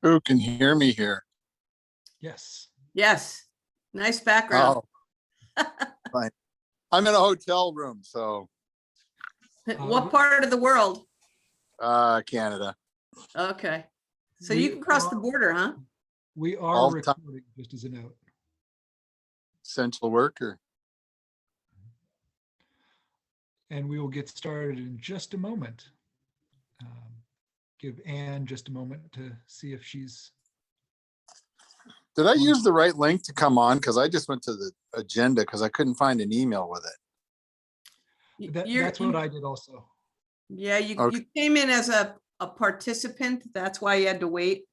Who can hear me here? Yes. Yes, nice background. Oh, fine. I'm in a hotel room, so What part of the world? Canada. Okay, so We you can cross the are- border, huh? We are All the time. recording, just as a note. Essential worker. And we will get started in just a moment. Give Anne just a moment to see if she's, Did I use the right link to come on? Because I just went to the agenda because I couldn't find an email with it. that's what I did also. Yeah, you Okay. came in as a participant. That's why you had to wait.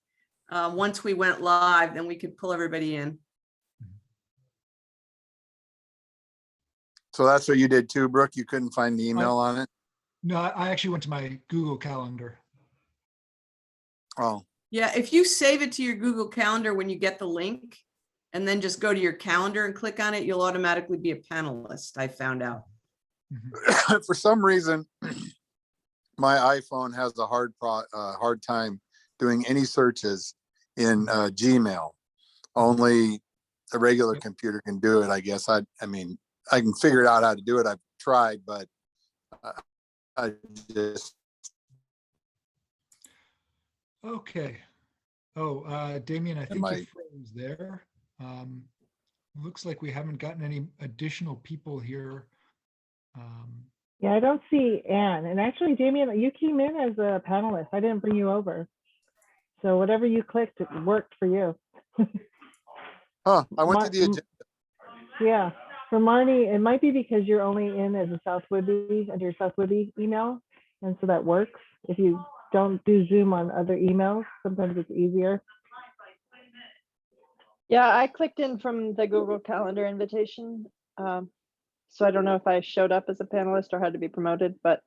Once we went live, then we could pull everybody in. So that's what you did too, Brooke? You couldn't find the email on it? No, I actually went to my Google Calendar. Oh, Yeah, if you save it to your Google Calendar when you get the link, and then just go to your calendar and click on it, you'll automatically be a panelist, I found out. Mhm. for some reason, my iPhone has a hard time doing any searches in Gmail. Only a regular Yep. computer can do it, I guess. I mean, I can figure out how to do it. I've tried, but I just Okay. Oh, Damien, I think you might. froze there. Looks like we haven't gotten any additional people here. Yeah, I don't see Anne. And actually, Damien, you came in as a panelist. I didn't bring you over. So whatever you clicked, it worked for you. Huh, I went to the agenda. Yeah. For Marnie, it might be because you're only in as a South Whidbey, under your South Whidbey email. And so that works. If you don't do Zoom on other emails, sometimes it's easier. Yeah, I clicked in from the Google Calendar invitation. So I don't know if I showed up as a panelist or had to be promoted, but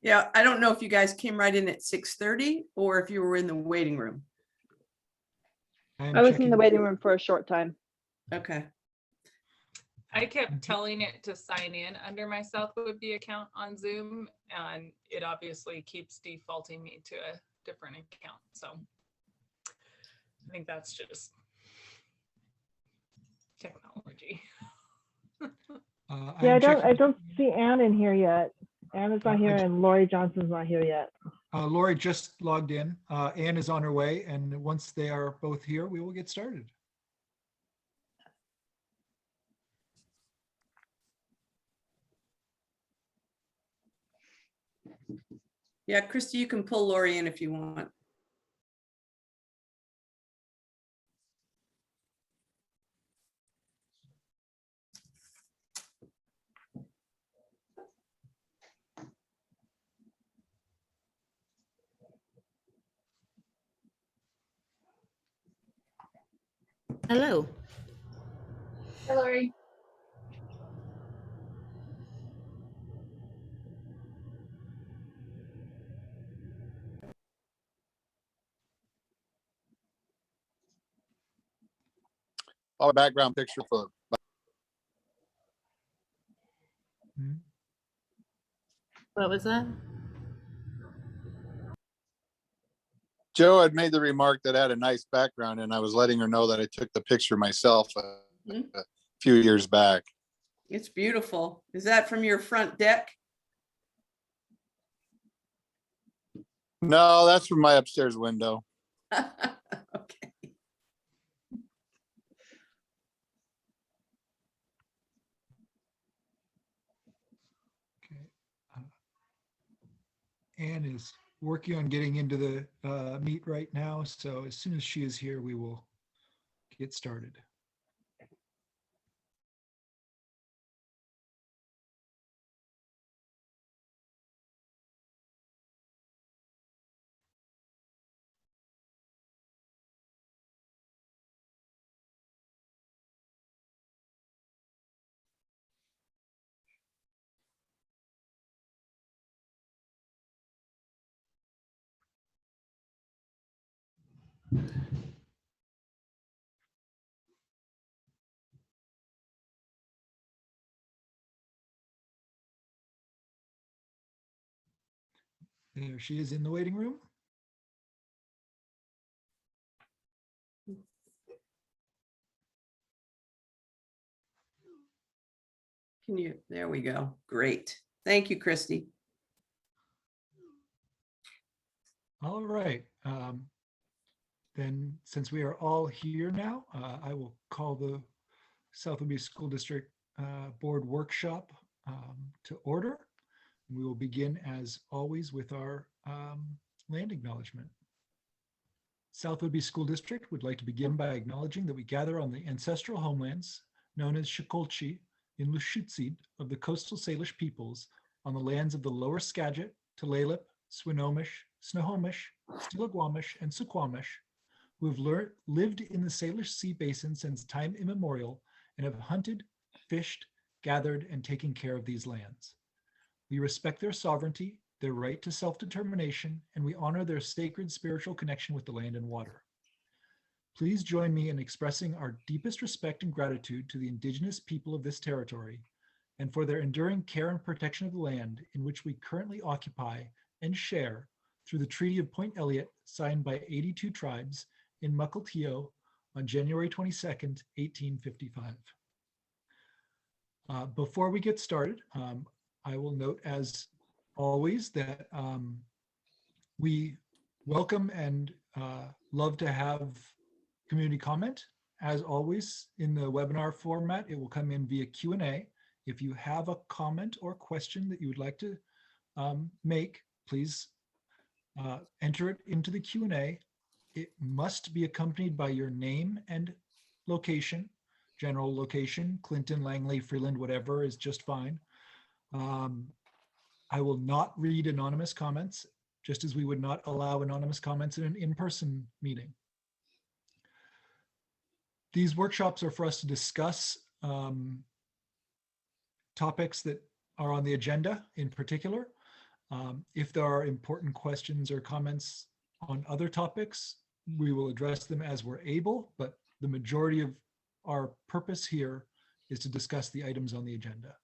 Yeah, I don't know if you guys came right in at 6:30 or if you were in the waiting room. I'm I was in checking- the waiting room for a short time. Okay. I kept telling it to sign in under my South Whidbey account on Zoom, and it obviously keeps defaulting me to a different account. So I think that's just technology. Yeah, I'm I checking- don't see Anne in here yet. Anne is not here and Lori Johnson's not here yet. Lori just logged in. Anne is on her way, and once they are both here, we will get started. Yeah, Christy, you can pull Lori in if you want. Hello. Hillary. A background picture for Hmm? What was that? Joe had made the remark that I had a nice background, and I was letting her know that I took the picture myself Mhm. a few years back. It's beautiful. Is that from your front deck? No, that's from my upstairs window. Okay. Okay. Anne is working on getting into the meet right now. So as soon as she is here, we will get started. There she is in the waiting room. Can you, there we go. Great. Thank you, Christy. All right. Then since we are all here now, I will call the South Whidbey School District Board Workshop to order. We will begin as always with our land acknowledgement. South Whidbey School District would like to begin by acknowledging that we gather on the ancestral homelands known as Shikolchi in Lushootseed of the coastal Salish peoples on the lands of the Lower Skagit, Tulalip, Swinomish, Snohomish, Stillaguamish, and Suquamish, who have lived in the Salish Sea Basin since time immemorial and have hunted, fished, gathered, and taken care of these lands. We respect their sovereignty, their right to self-determination, and we honor their sacred spiritual connection with the land and water. Please join me in expressing our deepest respect and gratitude to the Indigenous people of this territory and for their enduring care and protection of the land in which we currently occupy and share through the Treaty of Point Elliott signed by 82 tribes in Mukilteo on January 22nd, 1855. Before we get started, I will note as always that we welcome and love to have community comment. As always, in the webinar format, it will come in via Q&A. If you have a comment or question that you would like to make, please enter it into the Q&A. It must be accompanied by your name and location, general location, Clinton, Langley, Freeland, whatever is just fine. I will not read anonymous comments, just as we would not allow anonymous comments in an in-person meeting. These workshops are for us to discuss topics that are on the agenda in particular. If there are important questions or comments on other topics, we will address them as we're able, but the majority of our purpose here is to discuss the items on the agenda.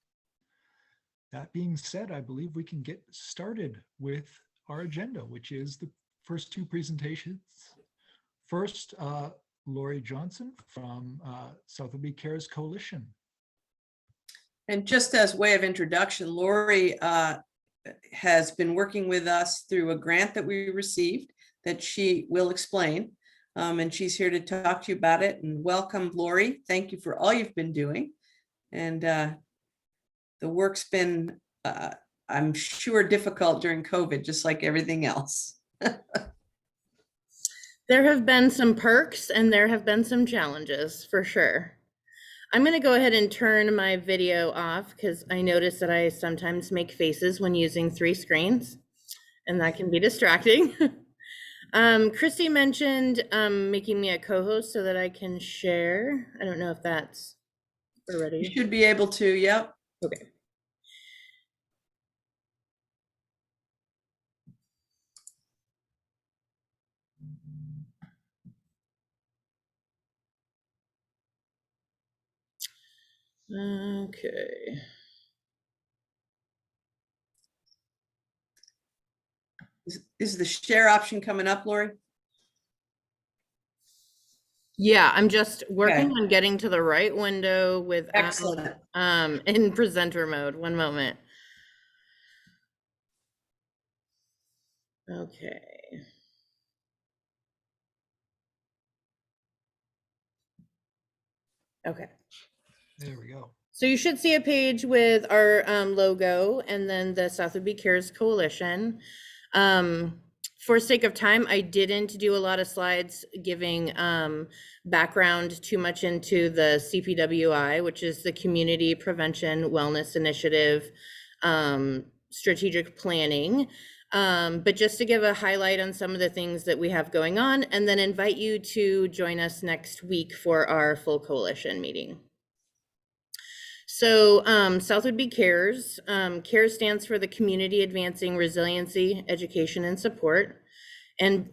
That being said, I believe we can get started with our agenda, which is the first two presentations. First, Lori Johnson from South Whidbey Cares Coalition. And just as way of introduction, Lori has been working with us through a grant that we received that she will explain. And she's here to talk to you about it. And welcome, Lori. Thank you for all you've been doing. And the work's been, I'm sure, difficult during COVID, just like everything else. There have been some perks and there have been some challenges for sure. I'm going to go ahead and turn my video off because I notice that I sometimes make faces when using 3 screens and that can be distracting. Christy mentioned making me a co-host so that I can share. I don't know if that's already. You should be able to, yep. Okay. Okay. Is the share option coming up, Lori? Yeah, I'm just working on getting to the right window with Excellent. in presenter mode. One moment. Okay. Okay. There we go. So you should see a page with our logo and then the South Whidbey Cares Coalition. For sake of time, I didn't do a lot of slides giving background too much into the CPWI, which is the Community Prevention Wellness Initiative strategic planning. But just to give a highlight on some of the things that we have going on, and then invite you to join us next week for our full coalition meeting. So South Whidbey Cares. CARES stands for the Community Advancing Resiliency, Education, and Support. And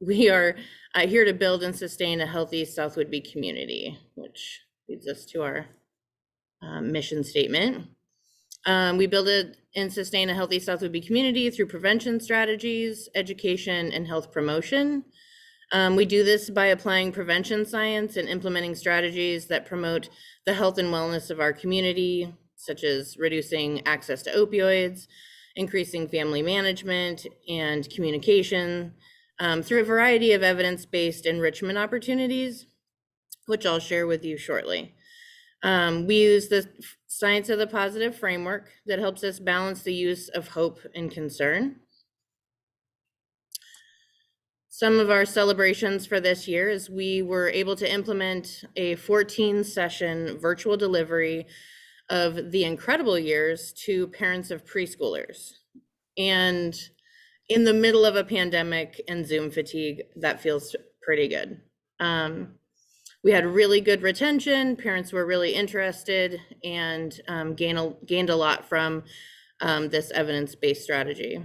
we are here to build and sustain a healthy South Whidbey community, which leads us to our mission statement. We build and sustain a healthy South Whidbey community through prevention strategies, education, and health promotion. We do this by applying prevention science and implementing strategies that promote the health and wellness of our community, such as reducing access to opioids, increasing family management and communication, through a variety of evidence-based enrichment opportunities, which I'll share with you shortly. We use the science of the positive framework that helps us balance the use of hope and concern. Some of our celebrations for this year is we were able to implement a 14-session virtual delivery of The Incredible Years to parents of preschoolers. And in the middle of a pandemic and Zoom fatigue, that feels pretty good. We had really good retention. Parents were really interested and gained a lot from this evidence-based strategy.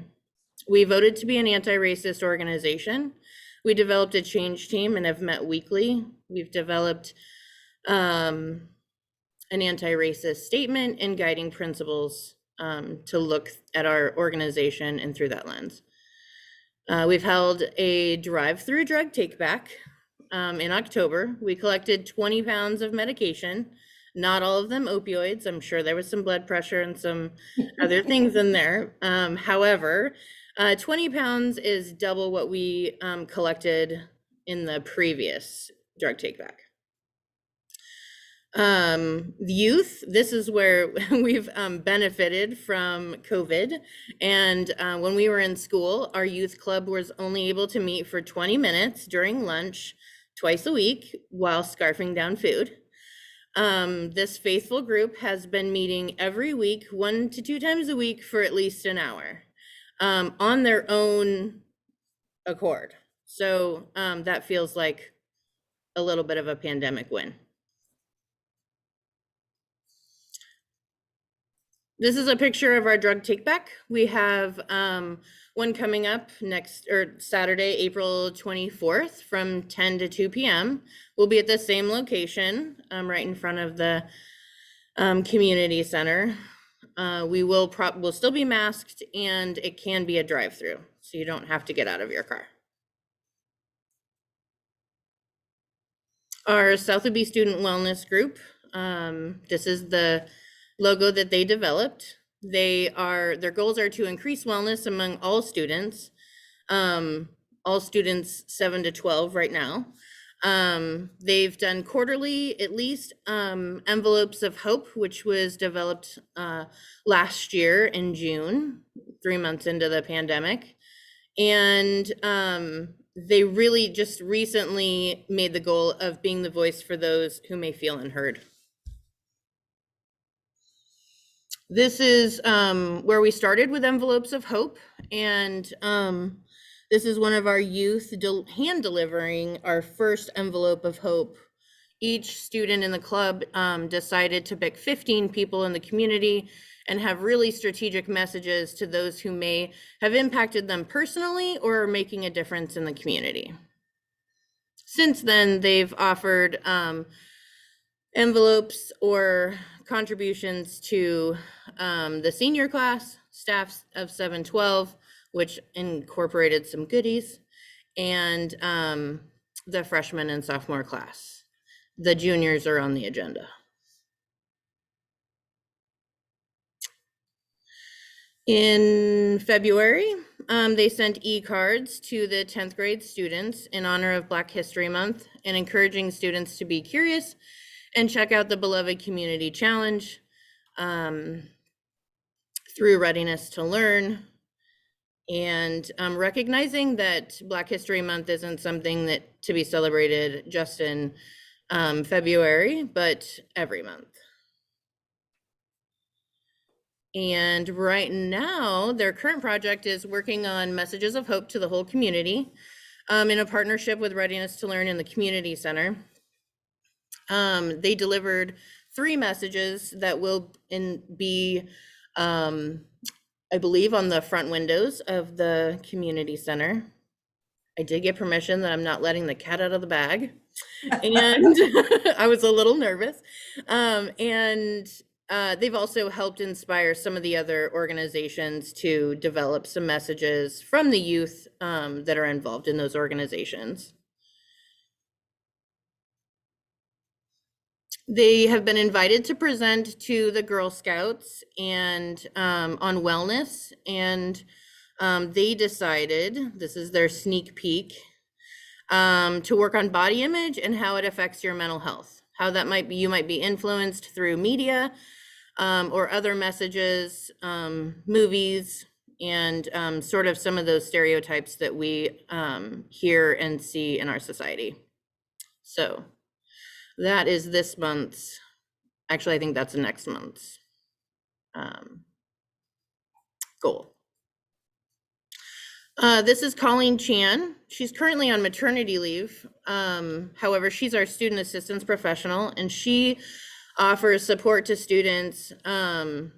We voted to be an anti-racist organization. We developed a change team and have met weekly. We've developed an anti-racist statement and guiding principles to look at our organization and through that lens. We've held a drive-through drug take-back in October. We collected 20 pounds of medication, not all of them opioids. I'm sure there was some blood pressure and some other things in there. However, 20 pounds is double what we collected in the previous drug take-back. Youth, this is where we've benefited from COVID. And when we were in school, our youth club was only able to meet for 20 minutes during lunch twice a week while scarfing down food. This faithful group has been meeting every week, 1 to 2 times a week for at least an hour on their own accord. So that feels like a little bit of a pandemic win. This is a picture of our drug take back. We have one coming up Saturday, April 24th from 10 to 2 p.m. We'll be at the same location, right in front of the community center. We'll still be masked, and it can be a drive-through, so you don't have to get out of your car. Our South Whidbey Student Wellness Group. This is the logo that they developed. Their goals are to increase wellness among all students 7 to 12 right now. They've done quarterly, at least, envelopes of hope, which was developed last year in June, 3 months into the pandemic. And they really just recently made the goal of being the voice for those who may feel unheard. This is where we started with envelopes of hope, and this is one of our youth hand delivering our first envelope of hope. Each student in the club decided to pick 15 people in the community and have really strategic messages to those who may have impacted them personally or are making a difference in the community. Since then, they've offered envelopes or contributions to the senior class, staff of 712, which incorporated some goodies, and the freshman and sophomore class. The juniors are on the agenda. In February, they sent e-cards to the 10th grade students in honor of Black History Month and encouraging students to be curious and check out the Beloved Community Challenge through Readiness to Learn, and recognizing that Black History Month isn't something that to be celebrated just in February, but every month. And right now, their current project is working on messages of hope to the whole community in a partnership with Readiness to Learn in the Community Center. They delivered 3 messages that will be, I believe, on the front windows of the community center. I did get permission that I'm not letting the cat out of the bag, and I was a little nervous. And they've also helped inspire some of the other organizations to develop some messages from the youth that are involved in those organizations. They have been invited to present to the Girl Scouts and on wellness, and they decided, this is their sneak peek, to work on body image and how it affects your mental health. How that might be, you might be influenced through media or other messages, movies, and sort of some of those stereotypes that we hear and see in our society. So that is this month's, actually, I think that's next month's goal. This is Colleen Chan. She's currently on maternity leave. However, she's our student assistance professional, and she offers support to students. And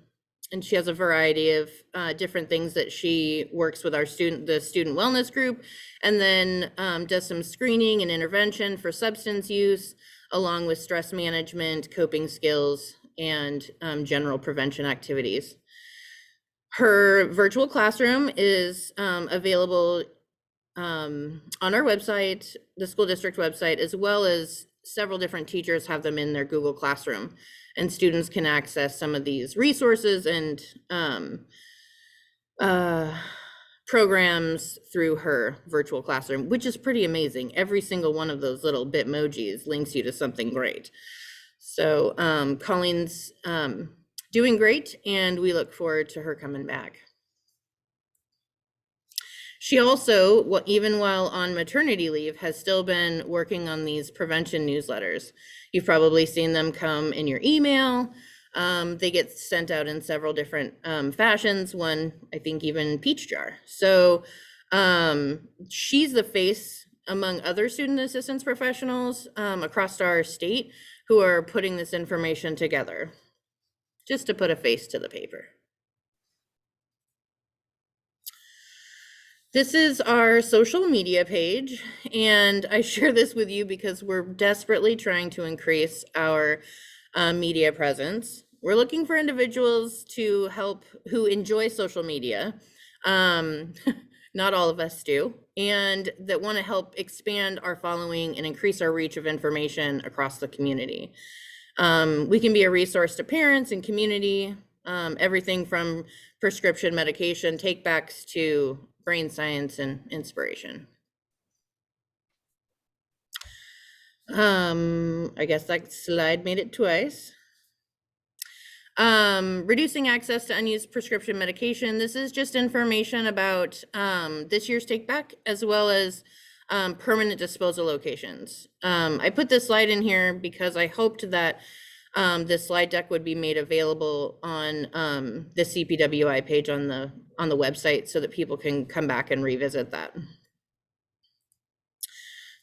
she has a variety of different things that she works with the student wellness group, and then does some screening and intervention for substance use, along with stress management, coping skills, and general prevention activities. Her virtual classroom is available on our website, the school district website, as well as several different teachers have them in their Google Classroom, and students can access some of these resources and programs through her virtual classroom, which is pretty amazing. Every single one of those little Bitmojis links you to something great. So Colleen's doing great, and we look forward to her coming back. She also, even while on maternity leave, has still been working on these prevention newsletters. You've probably seen them come in your email. They get sent out in several different fashions, one, I think, even peach jar. So she's the face among other student assistance professionals across our state who are putting this information together, just to put a face to the paper. This is our social media page, and I share this with you because we're desperately trying to increase our media presence. We're looking for individuals to help who enjoy social media. Not all of us do, and that want to help expand our following and increase our reach of information across the community. We can be a resource to parents and community, everything from prescription medication takebacks to brain science and inspiration. I guess that slide made it twice. Reducing access to unused prescription medication. This is just information about this year's take back, as well as permanent disposal locations. I put this slide in here because I hoped that this slide deck would be made available on the CPWI page on the website so that people can come back and revisit that.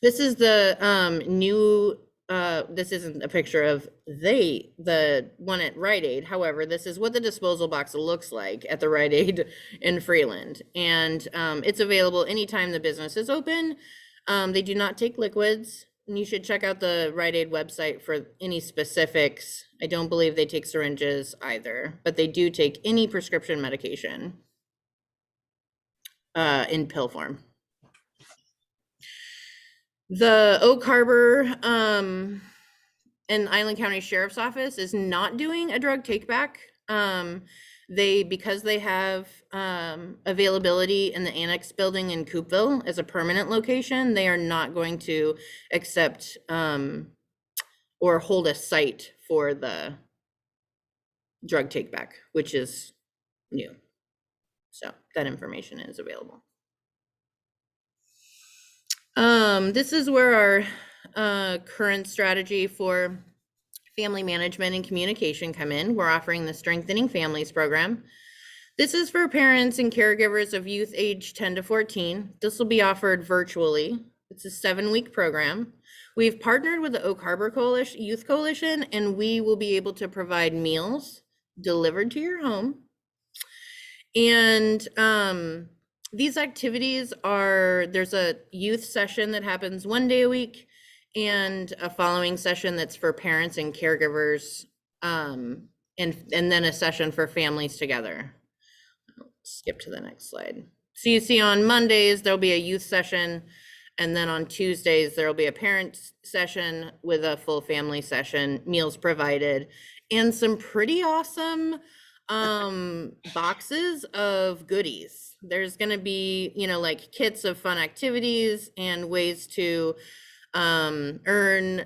This is the new, this isn't a picture of the one at Rite Aid. However, this is what the disposal box looks like at the Rite Aid in Freeland. And it's available anytime the business is open. They do not take liquids. And you should check out the Rite Aid website for any specifics. I don't believe they take syringes either, but they do take any prescription medication in pill form. The Oak Harbor and Island County Sheriff's Office is not doing a drug take back. Because they have availability in the annex building in Coopville as a permanent location, they are not going to accept or hold a site for the drug take back, which is new. So that information is available. This is where our current strategy for family management and communication come in. We're offering the Strengthening Families program. This is for parents and caregivers of youth age 10 to 14. This will be offered virtually. It's a 7-week program. We've partnered with the Oak Harbor Youth Coalition, and we will be able to provide meals delivered to your home. And these activities there's a youth session that happens 1 day a week, and a following session that's for parents and caregivers and then a session for families together. Skip to the next slide. So you see on Mondays, there'll be a youth session. And then on Tuesdays, there'll be a parent session with a full family session, meals provided, and some pretty awesome boxes of goodies. There's going to be, you know, like kits of fun activities and ways to earn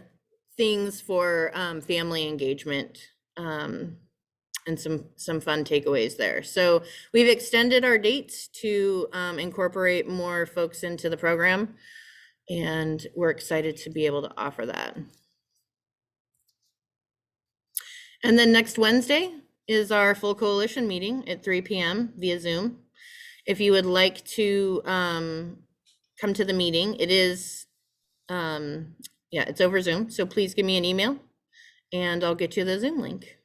things for family engagement, and some fun takeaways there. So we've extended our dates to incorporate more folks into the program, and we're excited to be able to offer that. And then next Wednesday is our full coalition meeting at 3 p.m. via Zoom. If you would like to come to the meeting, it is, it's over Zoom. So please give me an email and I'll get you the Zoom link.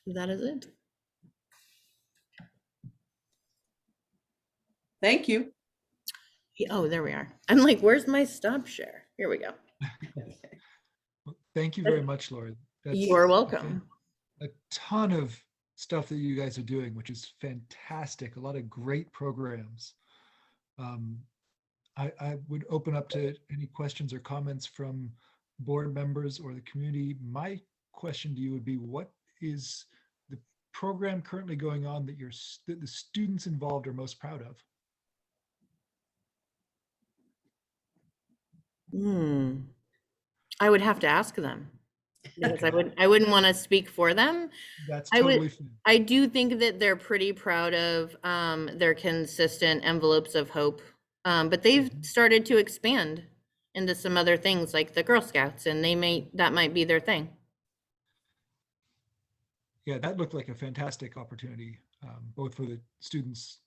That is it. Thank you. Oh, there we are. I'm like, where's my stop share? Here we go. Well, thank you very much, Laura. That's You're welcome. a ton of stuff that you guys are doing, which is fantastic. A lot of great programs. I would open up to any questions or comments from board members or the community. My question to you would be, what is the program currently going on that that the students involved are most proud of? I would have to ask them because I wouldn't want to speak for them. That's I would- totally fine. I do think that they're pretty proud of their consistent envelopes of hope, but they've started to expand into some other things like the Girl Scouts, and that might be their thing. Yeah, that looked like a fantastic opportunity, both for the students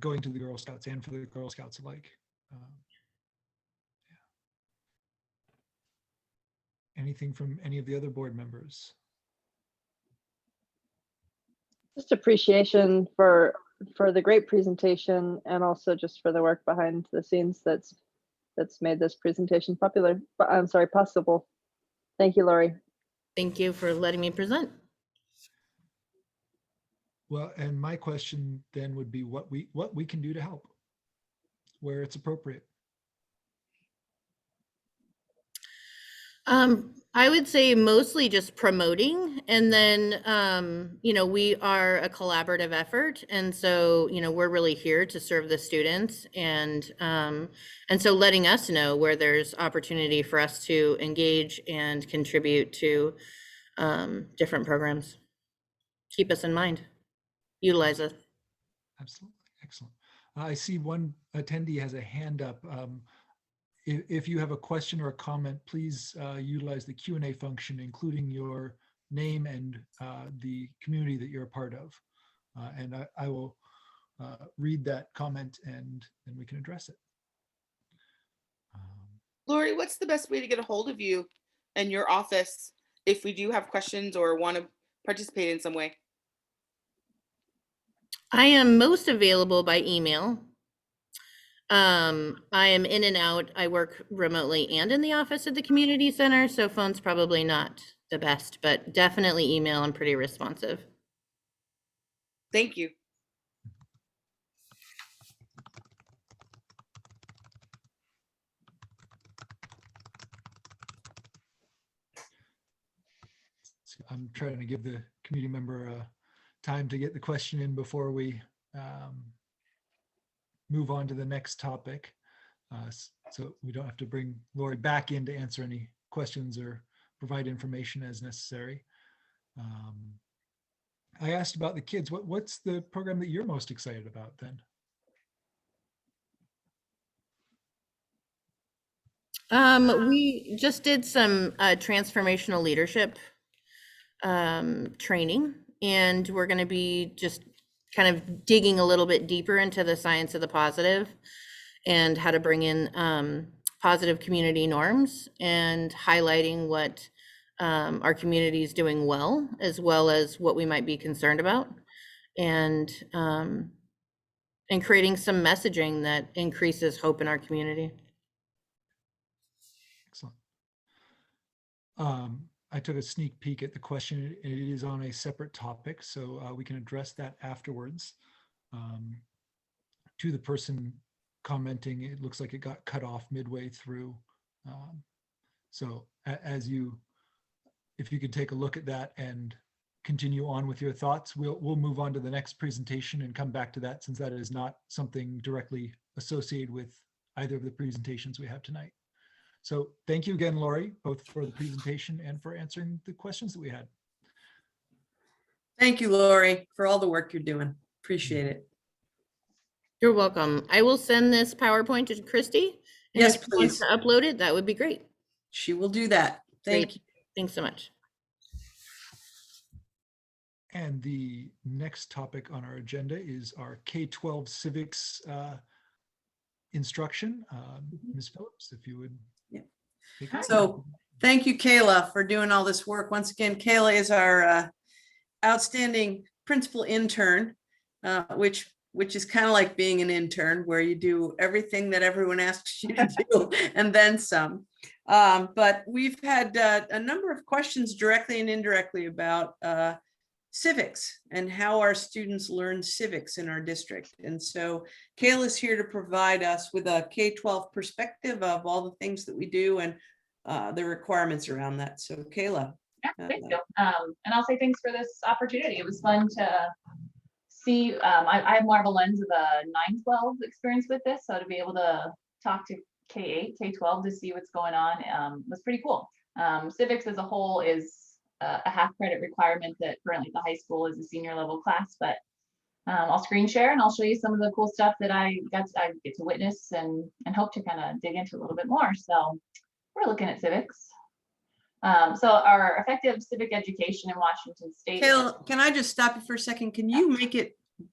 going to the Girl Scouts and for the Girl Scouts alike. Anything from any of the other board members? Just appreciation for the great presentation and also just for the work behind the scenes that's made this presentation possible. Thank you, Lori. Thank you for letting me present. Well, and my question then would be what we can do to help where it's appropriate. I would say mostly just promoting, and then, we are a collaborative effort. And so, we're really here to serve the students, and so letting us know where there's opportunity for us to engage and contribute to different programs. Keep us in mind, utilize us. Absolutely. Excellent. I see one attendee has a hand up. If you have a question or a comment, please utilize the Q&A function, including your name and the community that you're a part of. And I will read that comment and then we can address it. Lori, what's the best way to get a hold of you and your office if we do have questions or want to participate in some way? I am most available by email. I am in and out. I work remotely and in the office at the community center, so phone's probably not the best, but definitely email. I'm pretty responsive. Thank you. So I'm trying to give the community member time to get the question in before we move on to the next topic. So we don't have to bring Lori back in to answer any questions or provide information as necessary. I asked about the kids. What's the program that you're most excited about then? We just did some transformational leadership training, and we're going to be just kind of digging a little bit deeper into the science of the positive and how to bring in positive community norms and highlighting what our community is doing well as what we might be concerned about, and creating some messaging that increases hope in our community. Excellent. I took a sneak peek at the question. It is on a separate topic, so we can address that afterwards. To the person commenting, it looks like it got cut off midway through. So if you could take a look at that and continue on with your thoughts, we'll move on to the next presentation and come back to that, since that is not something directly associated with either of the presentations we have tonight. So thank you again, Lori, both for the presentation and for answering the questions that we had. Thank you, Lori, for all the work you're doing. Appreciate it. You're welcome. I will send this PowerPoint to Christy. And Yes, if she wants please. to upload it, that would be great. She will do that. Thank Great. you. Thanks so much. And the next topic on our agenda is our K-12 civics instruction. Ms. Phillips, if you would. Yeah. take it. So thank you, Kayla, for doing all this work. Once again, Kayla is our outstanding principal intern, which is kind of like being an intern, where you do everything that everyone asks you to do and then some. But we've had a number of questions directly and indirectly about civics and how our students learn civics in our district. And so Kayla's here to provide us with a K-12 perspective of all the things that we do and the requirements around that. So Kayla. Yeah, thank you. And I'll say thanks for this opportunity. It was fun to see. I have more of a lens of a 9-12 experience with this, so to be able to talk to K-8, K-12 to see what's going on was pretty cool. Civics as a whole is a half credit requirement that currently the high school is a senior level class, but I'll screen share and I'll show you some of the cool stuff that I get to witness and hope to kind of dig into a little bit more. So we're looking at civics. So our effective civic education in Washington State. Kayla, can I just stop you for a second? Can you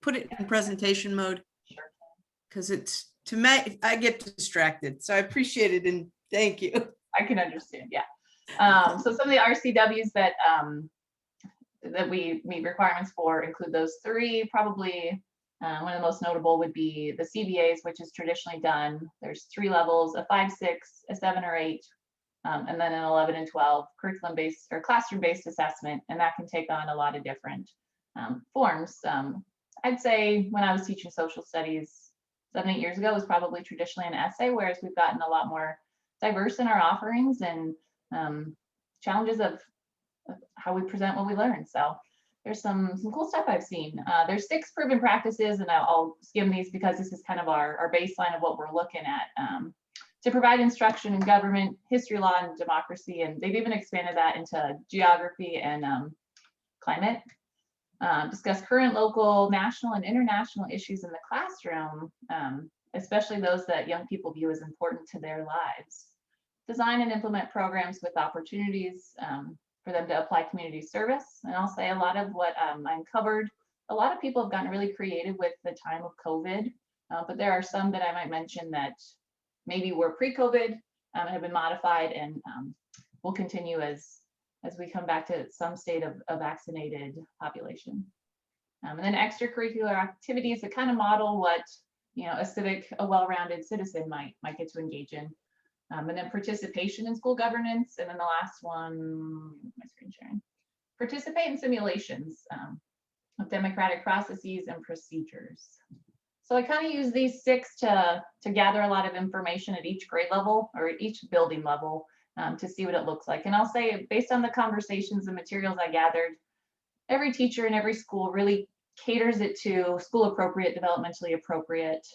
put it in presentation mode? Sure. Because it's, to me, I get distracted. So I appreciate it and thank you. I can understand, yeah. So some of the RCWs that we meet requirements for include those three. Probably one of the most notable would be the CBAs, which is traditionally done. There's 3 levels: a 5, 6, a 7 or 8, and then an 11 and 12 curriculum-based or classroom-based assessment, and that can take on a lot of different forms. I'd say when I was teaching social studies 7, 8 years ago, it was probably traditionally an essay, whereas we've gotten a lot more diverse in our offerings and challenges of how we present what we learn. So there's some cool stuff I've seen. There's 6 proven practices, and I'll skim these because this is kind of our baseline of what we're looking at. To provide instruction in government, history, law, and democracy, and they've even expanded that into geography and climate. Discuss current, local, national, and international issues in the classroom, especially those that young people view as important to their lives. Design and implement programs with opportunities for them to apply community service. And I'll say a lot of what I uncovered, a lot of people have gotten really creative with the time of COVID, but there are some that I might mention that maybe were pre-COVID, have been modified, and will continue as we come back to some state of a vaccinated population. And then extracurricular activities that kind of model what a well-rounded citizen might get to engage in. And then participation in school governance. And then the last one, my screen sharing. Participate in simulations of democratic processes and procedures. So I kind of use these 6 to gather a lot of information at each grade level or at each building level to see what it looks like. And I'll say, based on the conversations and materials I gathered, every teacher in every school really caters it to school appropriate, developmentally appropriate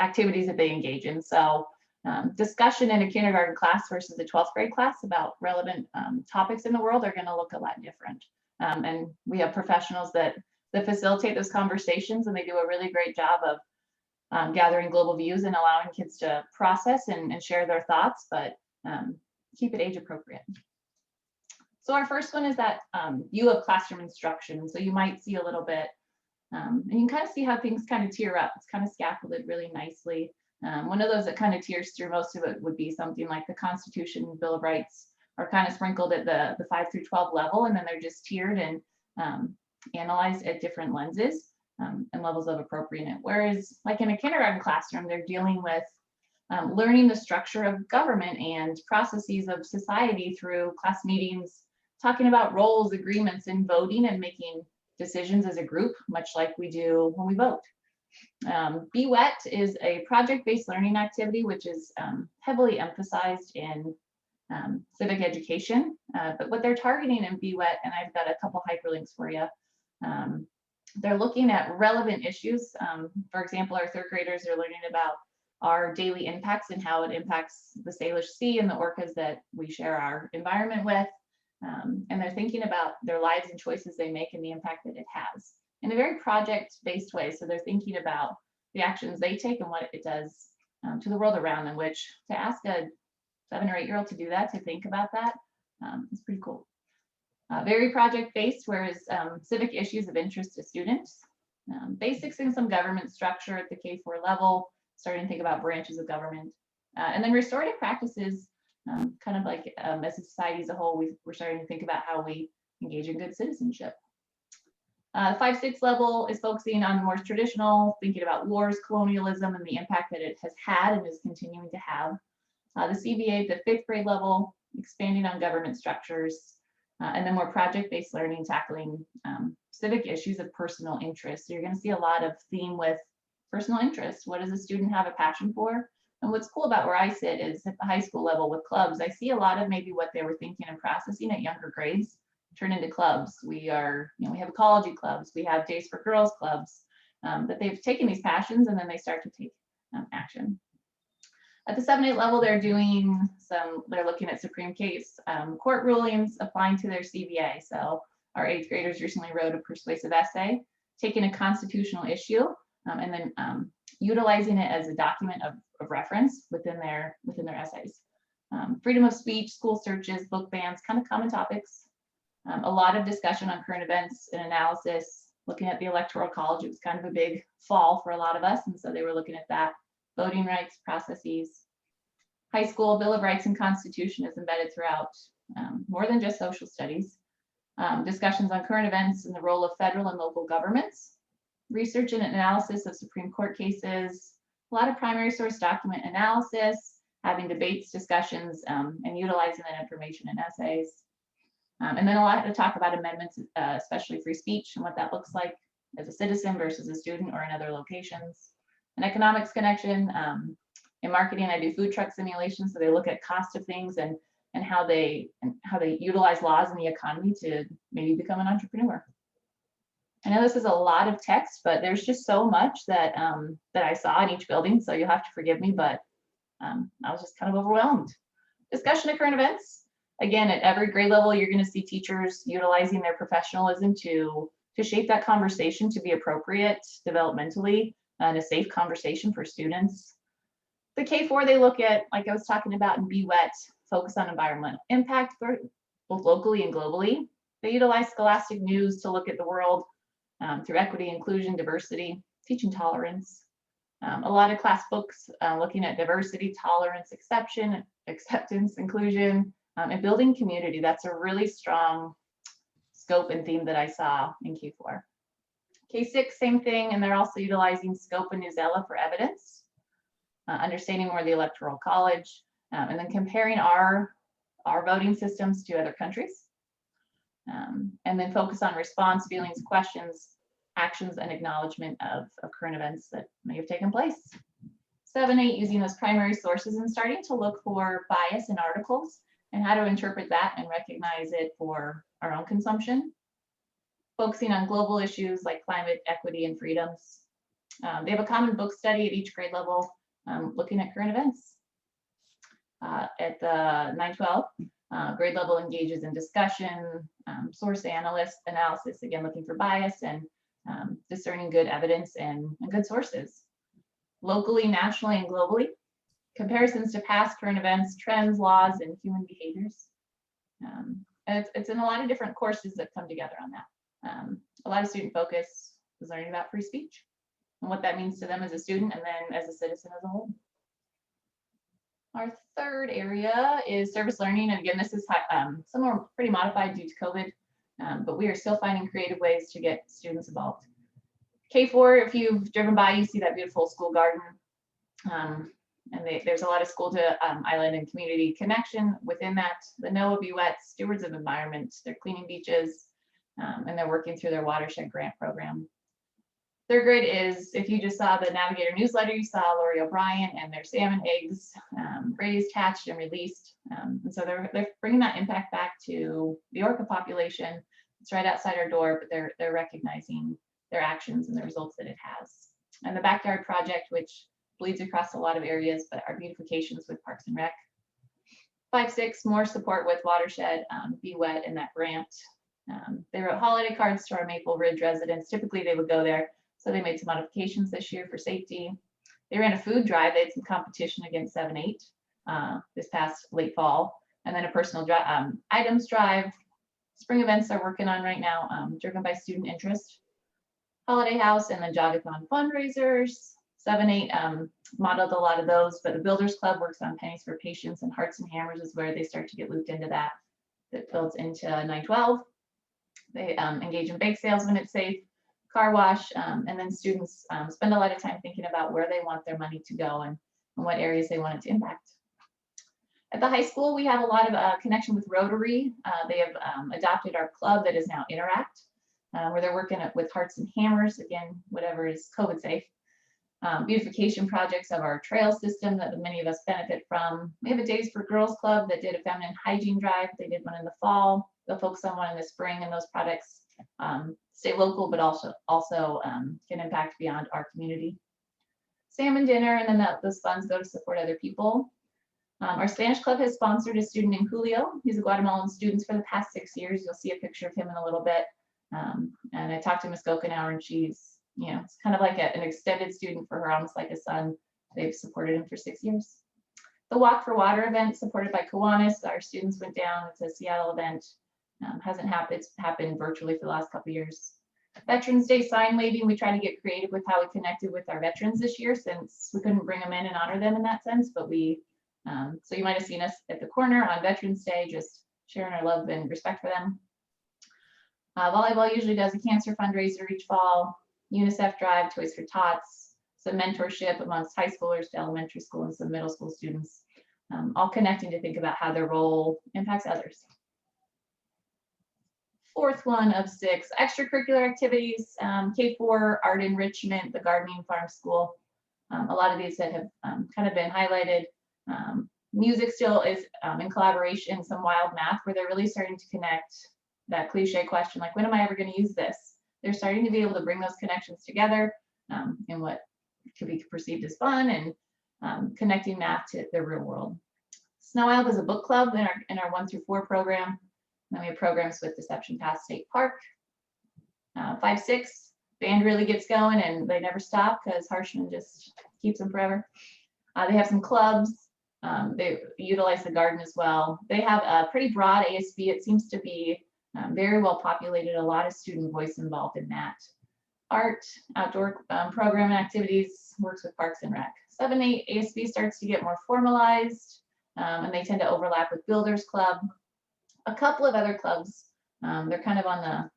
activities that they engage in. So discussion in a kindergarten class versus a 12th grade class about relevant topics in the world are going to look a lot different. And we have professionals that facilitate those conversations, and they do a really great job of gathering global views and allowing kids to process and share their thoughts, but keep it age appropriate. So our first one is that view of classroom instruction. So you might see a little bit, and you can kind of see how things kind of tier up. It's kind of scaffolded really nicely. One of those that kind of tiers through most of it would be something like the Constitution and Bill of Rights are kind of sprinkled at the 5 through 12 level, and then they're just tiered and analyzed at different lenses and levels of appropriateness. Whereas like in a kindergarten classroom, they're dealing with learning the structure of government and processes of society through class meetings, talking about roles, agreements, and voting and making decisions as a group, much like we do when we vote. BWET is a project-based learning activity, which is heavily emphasized in civic education. But what they're targeting in BWET, and I've got a couple hyperlinks for you, they're looking at relevant issues. For example, our third graders are learning about our daily impacts and how it impacts the Salish Sea and the orcas that we share our environment with. And they're thinking about their lives and choices they make and the impact that it has in a very project-based way. So they're thinking about the actions they take and what it does to the world around them, which to ask a 7 or 8-year-old to do that, to think about that, is pretty cool. Very project-based, whereas civic issues of interest to students. Basics in some government structure at the K-4 level, starting to think about branches of government. And then restorative practices, kind of like as a society as a whole, we're starting to think about how we engage in good citizenship. 5-6 level is focusing on the more traditional, thinking about wars, colonialism, and the impact that it has had and is continuing to have. The CBA, the 5th grade level, expanding on government structures, and then more project-based learning, tackling civic issues of personal interest. So you're going to see a lot of theme with personal interest. What does a student have a passion for? And what's cool about where I sit is at the high school level with clubs, I see a lot of maybe what they were thinking and processing at younger grades turn into clubs. We are, we have ecology clubs, we have Days for Girls clubs, that they've taken these passions and then they start to take action. At the 7-8 level, they're looking at Supreme Case court rulings applying to their CBA. So our 8th graders recently wrote a persuasive essay, taking a constitutional issue and then utilizing it as a document of reference within their essays. Freedom of speech, school searches, book bans, kind of common topics. A lot of discussion on current events and analysis, looking at the Electoral College. It was kind of a big fall for a lot of us, and so they were looking at that. Voting rights, processes. High school Bill of Rights and Constitution is embedded throughout, more than just social studies. Discussions on current events and the role of federal and local governments. Research and analysis of Supreme Court cases. A lot of primary source document analysis, having debates, discussions, and utilizing that information in essays. And then a lot to talk about amendments, especially free speech and what that looks like as a citizen versus a student or in other locations. An economics connection. In marketing, I do food truck simulations, so they look at cost of things and how they utilize laws in the economy to maybe become an entrepreneur. I know this is a lot of text, but there's just so much that that I saw in each building, so you'll have to forgive me, but I was just kind of overwhelmed. Discussion of current events. Again, at every grade level, you're going to see teachers utilizing their professionalism to shape that conversation to be appropriate developmentally and a safe conversation for students. The K-4, they look at, like I was talking about in BWET, focus on environmental impact, both locally and globally. They utilize scholastic news to look at the world through equity, inclusion, diversity, teaching tolerance. A lot of class books looking at diversity, tolerance, acceptance, inclusion, and building community. That's a really strong scope and theme that I saw in K4. K6, same thing, and they're also utilizing Scope and Newsela for evidence, understanding more of the Electoral College, and then comparing our voting systems to other countries. And then focus on response, feelings, questions, actions, and acknowledgement of current events that may have taken place. 7-8, using those primary sources and starting to look for bias in articles and how to interpret that and recognize it for our own consumption. Focusing on global issues like climate, equity, and freedoms. They have a common book study at each grade level, looking at current events. At the 9-12, grade level engages in discussion, source analysis, again, looking for bias and discerning good evidence and good sources. Locally, nationally, and globally, comparisons to past current events, trends, laws, and human behaviors. And it's in a lot of different courses that come together on that. A lot of student focus is learning about free speech and what that means to them as a student and then as a citizen as a whole. Our third area is service learning. And again, this is somewhere pretty modified due to COVID, but we are still finding creative ways to get students involved. K4, if you've driven by, you see that beautiful school garden. And there's a lot of school to island and community connection within that. The NOAA Be Wet Stewards of Environment, they're cleaning beaches, and they're working through their watershed grant program. Third grade is, if you just saw the Navigator newsletter, you saw Lori O'Brien and their salmon eggs raised, hatched, and released. And so they're bringing that impact back to the orca population. It's right outside our door, but they're recognizing their actions and the results that it has. And the backyard project, which bleeds across a lot of areas, but our beautifications with Parks and Rec. 5-6, more support with watershed, Be Wet, and that grant. They wrote holiday cards to our Maple Ridge residents. Typically they would go there. So they made some modifications this year for safety. They ran a food drive. They had some competition against 7-8 this past late fall. And then a personal items drive. Spring events they're working on right now, driven by student interest. Holiday House and then Jogathon fundraisers. 7-8 modeled a lot of those, but the Builders Club works on Pennies for Patients, and Hearts and Hammers is where they start to get looped into that. That builds into 9-12. They engage in bake sales when it's safe. Car wash, and then students spend a lot of time thinking about where they want their money to go and what areas they want it to impact. At the high school, we have a lot of connection with Rotary. They have adopted our club that is now Interact, where they're working with Hearts and Hammers, again, whatever is COVID safe. Beautification projects of our trail system that many of us benefit from. We have a Days for Girls Club that did a feminine hygiene drive. They did one in the fall. They'll focus on one in the spring, and those products stay local, but also can impact beyond our community. Salmon dinner, and then those funds go to support other people. Our Spanish club has sponsored a student named Julio. He's a Guatemalan student for the past 6 years. You'll see a picture of him in a little bit. And I talked to Ms. Gokenauer, and she's, it's kind of like an extended student for her, almost like a son. They've supported him for 6 years. The Walk for Water event supported by Kiwanis. Our students went down. It's a Seattle event. Hasn't happened. It's happened virtually for the last couple of years. Veterans Day sign waving. We try to get creative with how we connected with our veterans this year, since we couldn't bring them in and honor them in that sense. But we, so you might have seen us at the corner on Veterans Day, just sharing our love and respect for them. Volleyball usually does a cancer fundraiser each fall. UNICEF drive, Toys for Tots, some mentorship amongst high schoolers to elementary school and some middle school students, all connecting to think about how their role impacts others. Fourth one of 6, extracurricular activities, K4, art enrichment, the gardening farm school. A lot of these that have kind of been highlighted. Music still is in collaboration, some wild math, where they're really starting to connect that cliche question, like, when am I ever going to use this? They're starting to be able to bring those connections together in what could be perceived as fun, and connecting math to the real world. Snow Isle is a book club in our 1 through 4 program. And then we have programs with Deception Pass State Park. 5-6, band really gets going, and they never stop because Harshman just keeps them forever. They have some clubs. They utilize the garden as well. They have a pretty broad ASB. It seems to be very well populated, a lot of student voice involved in that. Art, outdoor program and activities, works with Parks and Rec. 7-8 ASB starts to get more formalized, and they tend to overlap with Builders Club. A couple of other clubs, they're kind of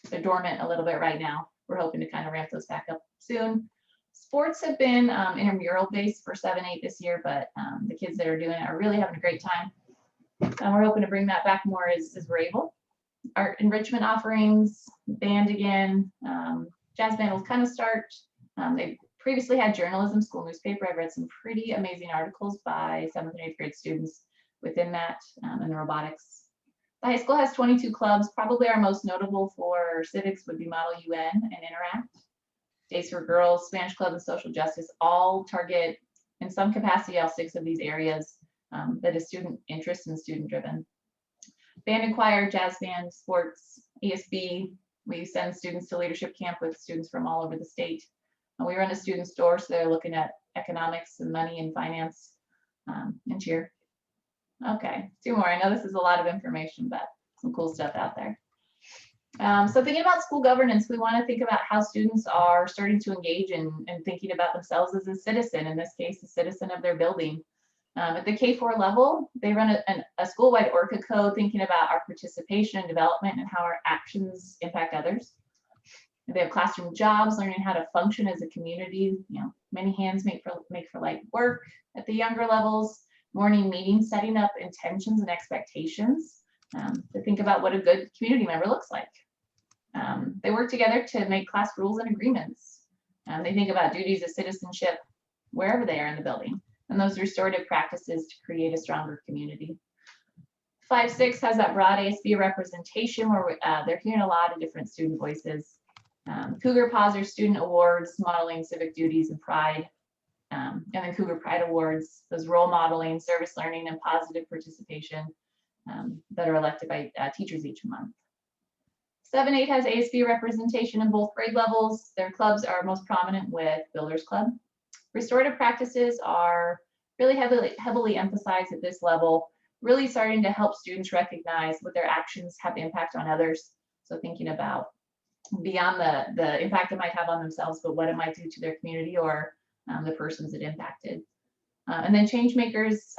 they're dormant a little bit right now. We're hoping to kind of ramp those back up soon. Sports have been intramural based for 7-8 this year, but the kids that are doing it are really having a great time. And we're hoping to bring that back more as we're able. Art enrichment offerings, band again, jazz band will kind of start. They previously had journalism, school newspaper. I've read some pretty amazing articles by 7th and 8th grade students within that, and the robotics. The high school has 22 clubs. Probably our most notable for civics would be Model UN and Interact. Days for Girls, Spanish Club, and Social Justice all target, in some capacity, all 6 of these areas that is student interest and student driven. Band and choir, jazz band, sports, ESB. We send students to leadership camp with students from all over the state. And we run a student store, so they're looking at economics and money and finance and cheer. Okay, 2 more. I know this is a lot of information, but some cool stuff out there. So thinking about school governance, we want to think about how students are starting to engage in thinking about themselves as a citizen, in this case, a citizen of their building. At the K4 level, they run a school-wide ORCA code thinking about our participation and development and how our actions impact others. They have classroom jobs, learning how to function as a community. You know, many hands make for light work at the younger levels. Morning meetings, setting up intentions and expectations to think about what a good community member looks like. They work together to make class rules and agreements. They think about duties of citizenship wherever they are in the building, and those restorative practices to create a stronger community. 5-6 has that broad ASB representation where they're hearing a lot of different student voices. Cougar Paws are student awards, modeling civic duties and pride. And then Cougar Pride Awards, those role modeling, service learning, and positive participation that are elected by teachers each month. 7-8 has ASB representation in both grade levels. Their clubs are most prominent with Builders Club. Restorative practices are really heavily emphasized at this level, really starting to help students recognize what their actions have impact on others. So thinking about beyond the impact it might have on themselves, but what it might do to their community or the persons it impacted. And then change makers,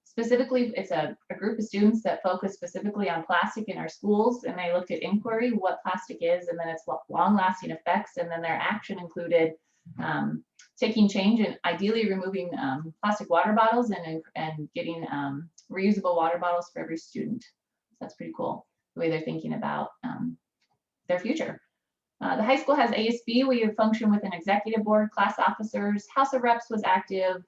specifically, it's a group of students that focus specifically on plastic in our schools, and they looked at inquiry, what plastic is, and then its long-lasting effects, and then their action included taking change and ideally removing plastic water bottles and getting reusable water bottles for every student. So that's pretty cool, the way they're thinking about their future. The high school has ASB. We function with an executive board, class officers. House of Reps was active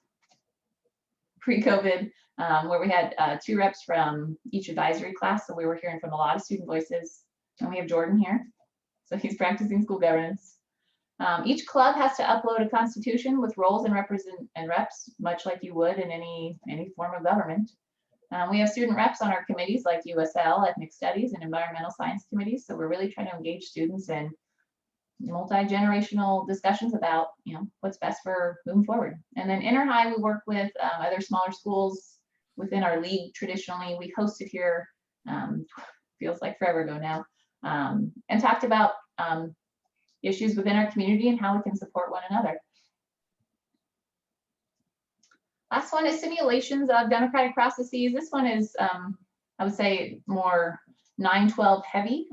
pre-COVID, where we had 2 reps from each advisory class. So we were hearing from a lot of student voices. And we have Jordan here. So he's practicing school governance. Each club has to upload a constitution with roles and reps, much like you would in any form of government. We have student reps on our committees like USL, Ethnic Studies, and Environmental Science committees. So we're really trying to engage students in multi-generational discussions about, you know, what's best for moving forward. And then inter-high, we work with other smaller schools within our league. Traditionally, we hosted here, feels like forever ago now, and talked about issues within our community and how we can support one another. Last one is simulations of democratic processes. This one is, I would say, more 9-12 heavy.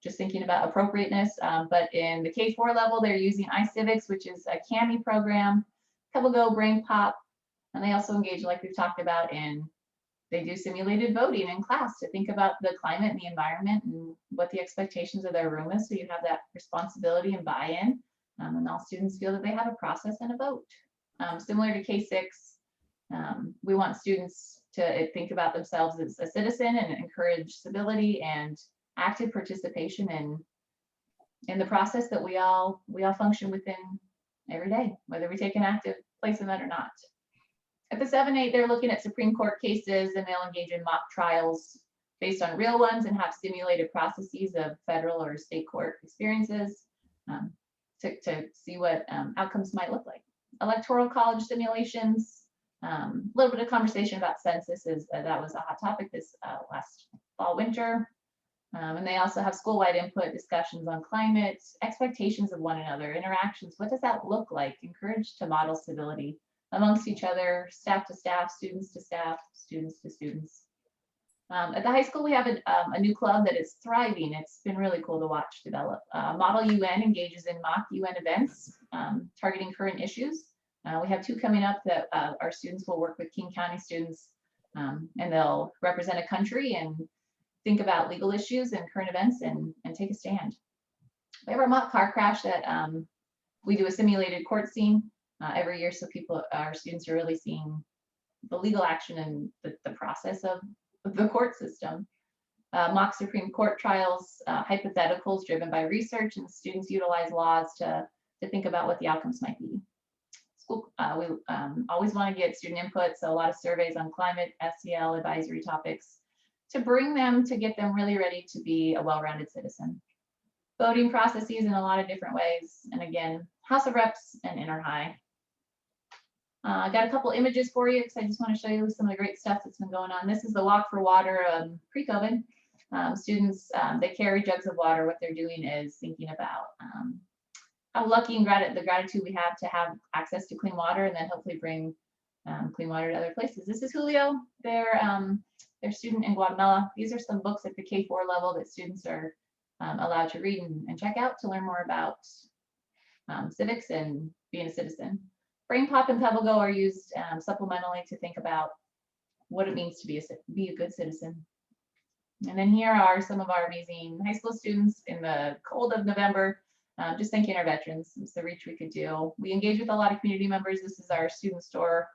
Just thinking about appropriateness, but in the K-4 level, they're using iCivics, which is a CAMI program, PebbleGo, BrainPop, and they also engage, like we've talked about, they do simulated voting in class to think about the climate and the environment and what the expectations of their room is, so you have that responsibility and buy-in, and all students feel that they have a process and a vote. Similar to K-6, we want students to think about themselves as a citizen and encourage civility and active participation in the process that we all function within every day, whether we take an active place in that or not. At the 7-8, they're looking at Supreme Court cases, and they'll engage in mock trials based on real ones and have simulated processes of federal or state court experiences to see what outcomes might look like. Electoral college simulations, a little bit of conversation about census, that was a hot topic this last fall, winter. And they also have school-wide input, discussions on climate, expectations of one another, interactions. What does that look like? Encourage to model civility amongst each other, staff to staff, students to staff, students to students. At the high school, we have a new club that is thriving. It's been really cool to watch develop. Model UN engages in mock UN events, targeting current issues. We have 2 coming up that our students will work with King County students, and they'll represent a country and think about legal issues and current events and take a stand. We have our mock car crash that we do a simulated court scene every year, so our students are really seeing the legal action and the process of the court system. Mock Supreme Court trials, hypotheticals driven by research, and students utilize laws to think about what the outcomes might be. School, we always want to get student input, so a lot of surveys on climate, SEL, advisory topics, to bring them, to get them really ready to be a well-rounded citizen. Voting processes in a lot of different ways. And again, House of Reps and inter-high. I got a couple images for you because I just want to show you some of the great stuff that's been going on. This is the Walk for Water pre-COVID. Students, they carry jugs of water. What they're doing is thinking about how lucky and the gratitude we have to have access to clean water, and then hopefully bring clean water to other places. This is Julio, their student in Guatemala. These are some books at the K-4 level that students are allowed to read and check out to learn more about civics and being a citizen. Brain Pop and Pebble Go are used supplementally to think about what it means to be a good citizen. And then here are some of our amazing high school students in the cold of November, just thanking our veterans. It's the reach we could do. We engage with a lot of community members. This is our student store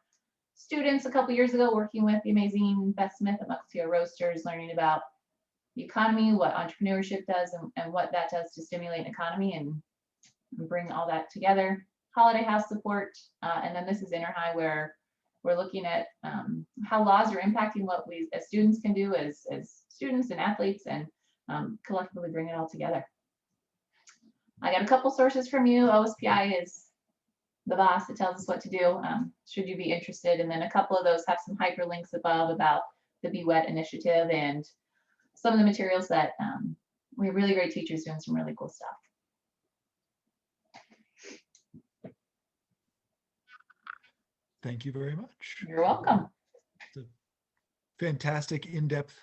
students a couple years ago working with the amazing Beth Smith at Mukilteo Roasters, learning about the economy, what entrepreneurship does, and what that does to stimulate an economy and bring all that together. Holiday House support, and then this is Inner High, where we're looking at how laws are impacting what we as students can do as students and athletes, and collectively bring it all together. I got a couple sources from you. OSPI is the boss that tells us what to do, should you be interested. And then a couple of those have some hyperlinks above about the Be Wet initiative and some of the materials that we have really great teachers doing some really cool stuff. Thank you very much. You're welcome. It's a fantastic in-depth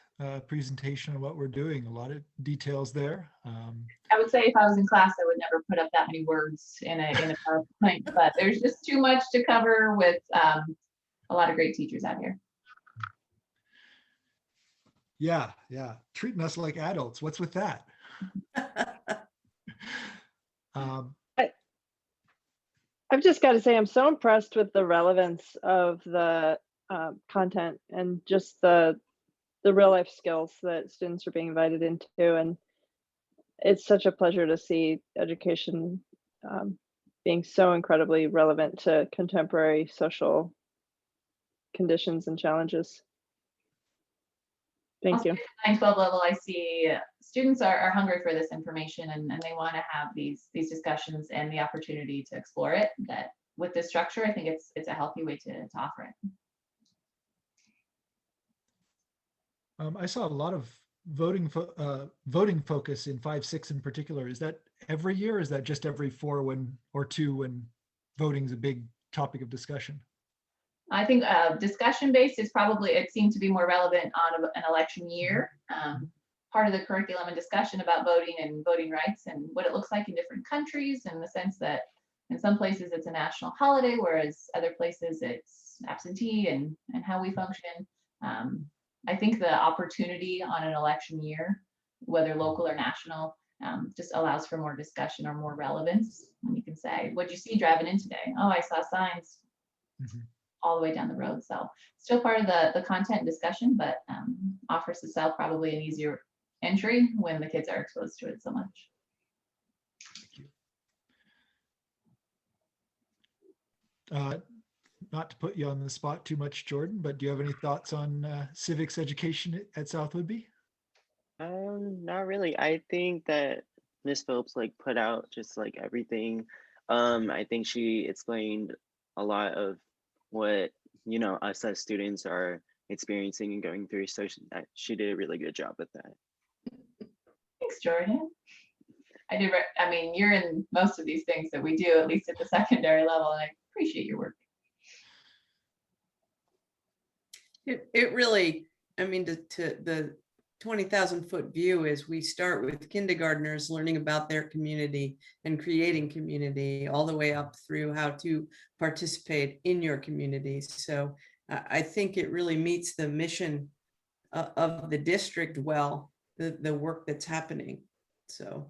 presentation of what we're doing. A lot of details there. I would say if I was in class, I would never put up that many words in a PowerPoint, but there's just too much to cover with a lot of great teachers out here. Yeah, treating us like adults. What's with that? I've just got to say, I'm so impressed with the relevance of the content and just the real life skills that students are being invited into. And it's such a pleasure to see education being so incredibly relevant to contemporary social conditions and challenges. Thank you. 9-12 level, I see students are hungry for this information, and they want to have these discussions and the opportunity to explore it. That with this structure, I think it's a healthy way to offer it. I saw a lot of voting focus in 5-6 in particular. Is that every year, or is that just every 4 or 2 when voting is a big topic of discussion? I think discussion based is probably, it seemed to be more relevant on an election year. Part of the curriculum and discussion about voting and voting rights and what it looks like in different countries, in the sense that in some places it's a national holiday, whereas other places it's absentee, and how we function. I think the opportunity on an election year, whether local or national, just allows for more discussion or more relevance. When you can say, what'd you see driving in today? Oh, I saw signs. All the way down the road. So still part of the content discussion, but offers itself probably an easier entry when the kids are exposed to it so much. Thank you. Not to put you on the spot too much, Jordan, but do you have any thoughts on civics education at South Whidbey? Not really. I think that Ms. Phillips put out just everything. I think she explained a lot of what us as students are experiencing and going through, so she did a really good job with that. Thanks, Jordan. I mean, you're in most of these things that we do, at least at the secondary level, and I appreciate your work. It really, I mean, to the 20,000-foot view is we start with kindergartners learning about their community and creating community, all the way up through how to participate in your community. So I think it really meets the mission of the district well, the work that's happening. So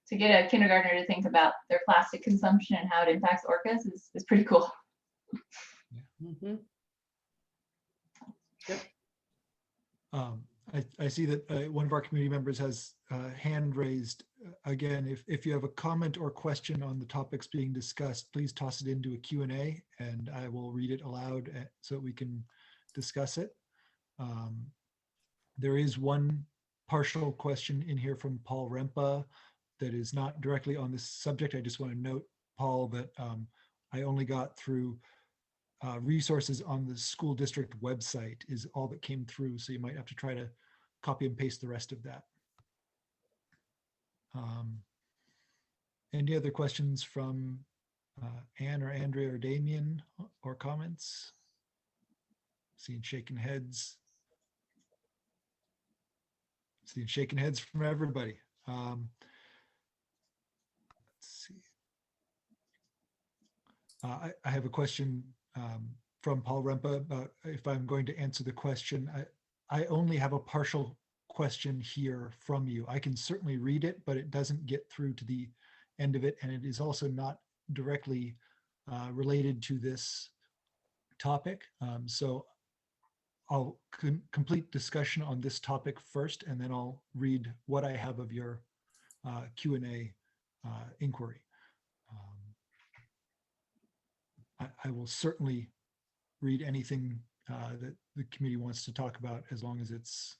to get a kindergartner to think about their plastic consumption and how it impacts orcas is pretty cool. mm-hmm. Yep. I see that one of our community members has hand raised. Again, if you have a comment or question on the topics being discussed, please toss it into a Q&A and I will read it aloud so that we can discuss it. There is one partial question in here from Paul Rempa that is not directly on this subject. I just want to note, Paul, that I only got through resources on the school district website is all that came through. So you might have to try to copy and paste the rest of that. Any other questions from Anne or Andrea or Damien, or comments? Seeing shaking heads. Seeing shaking heads from everybody. Let's see. I have a question from Paul Rempa about if I'm going to answer the question. I only have a partial question here from you. I can certainly read it, but it doesn't get through to the end of it. And it is also not directly related to this topic. So I'll complete discussion on this topic first, and then I'll read what I have of your Q&A inquiry. I will certainly read anything that the committee wants to talk about, as long as it's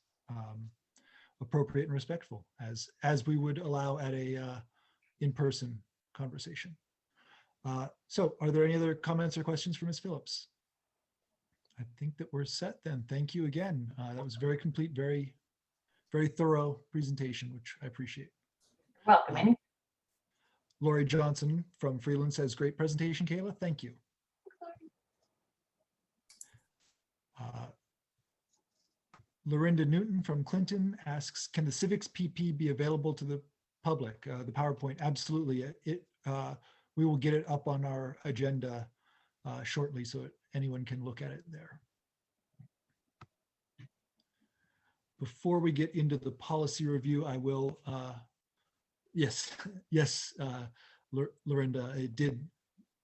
appropriate and respectful, as we would allow at a in-person conversation. So are there any other comments or questions for Ms. Phillips? I think that we're set then. Thank you again. That was very complete, very, very thorough presentation, which I appreciate. Welcome, Amy. Lori Johnson from Freeland says, great presentation, Kayla. Thank you. Lorinda Newton from Clinton asks, can the civics PP be available to the public? The PowerPoint, absolutely. We will get it up on our agenda shortly, so anyone can look at it there. Before we get into the policy review, I will, yes, Lorinda, it did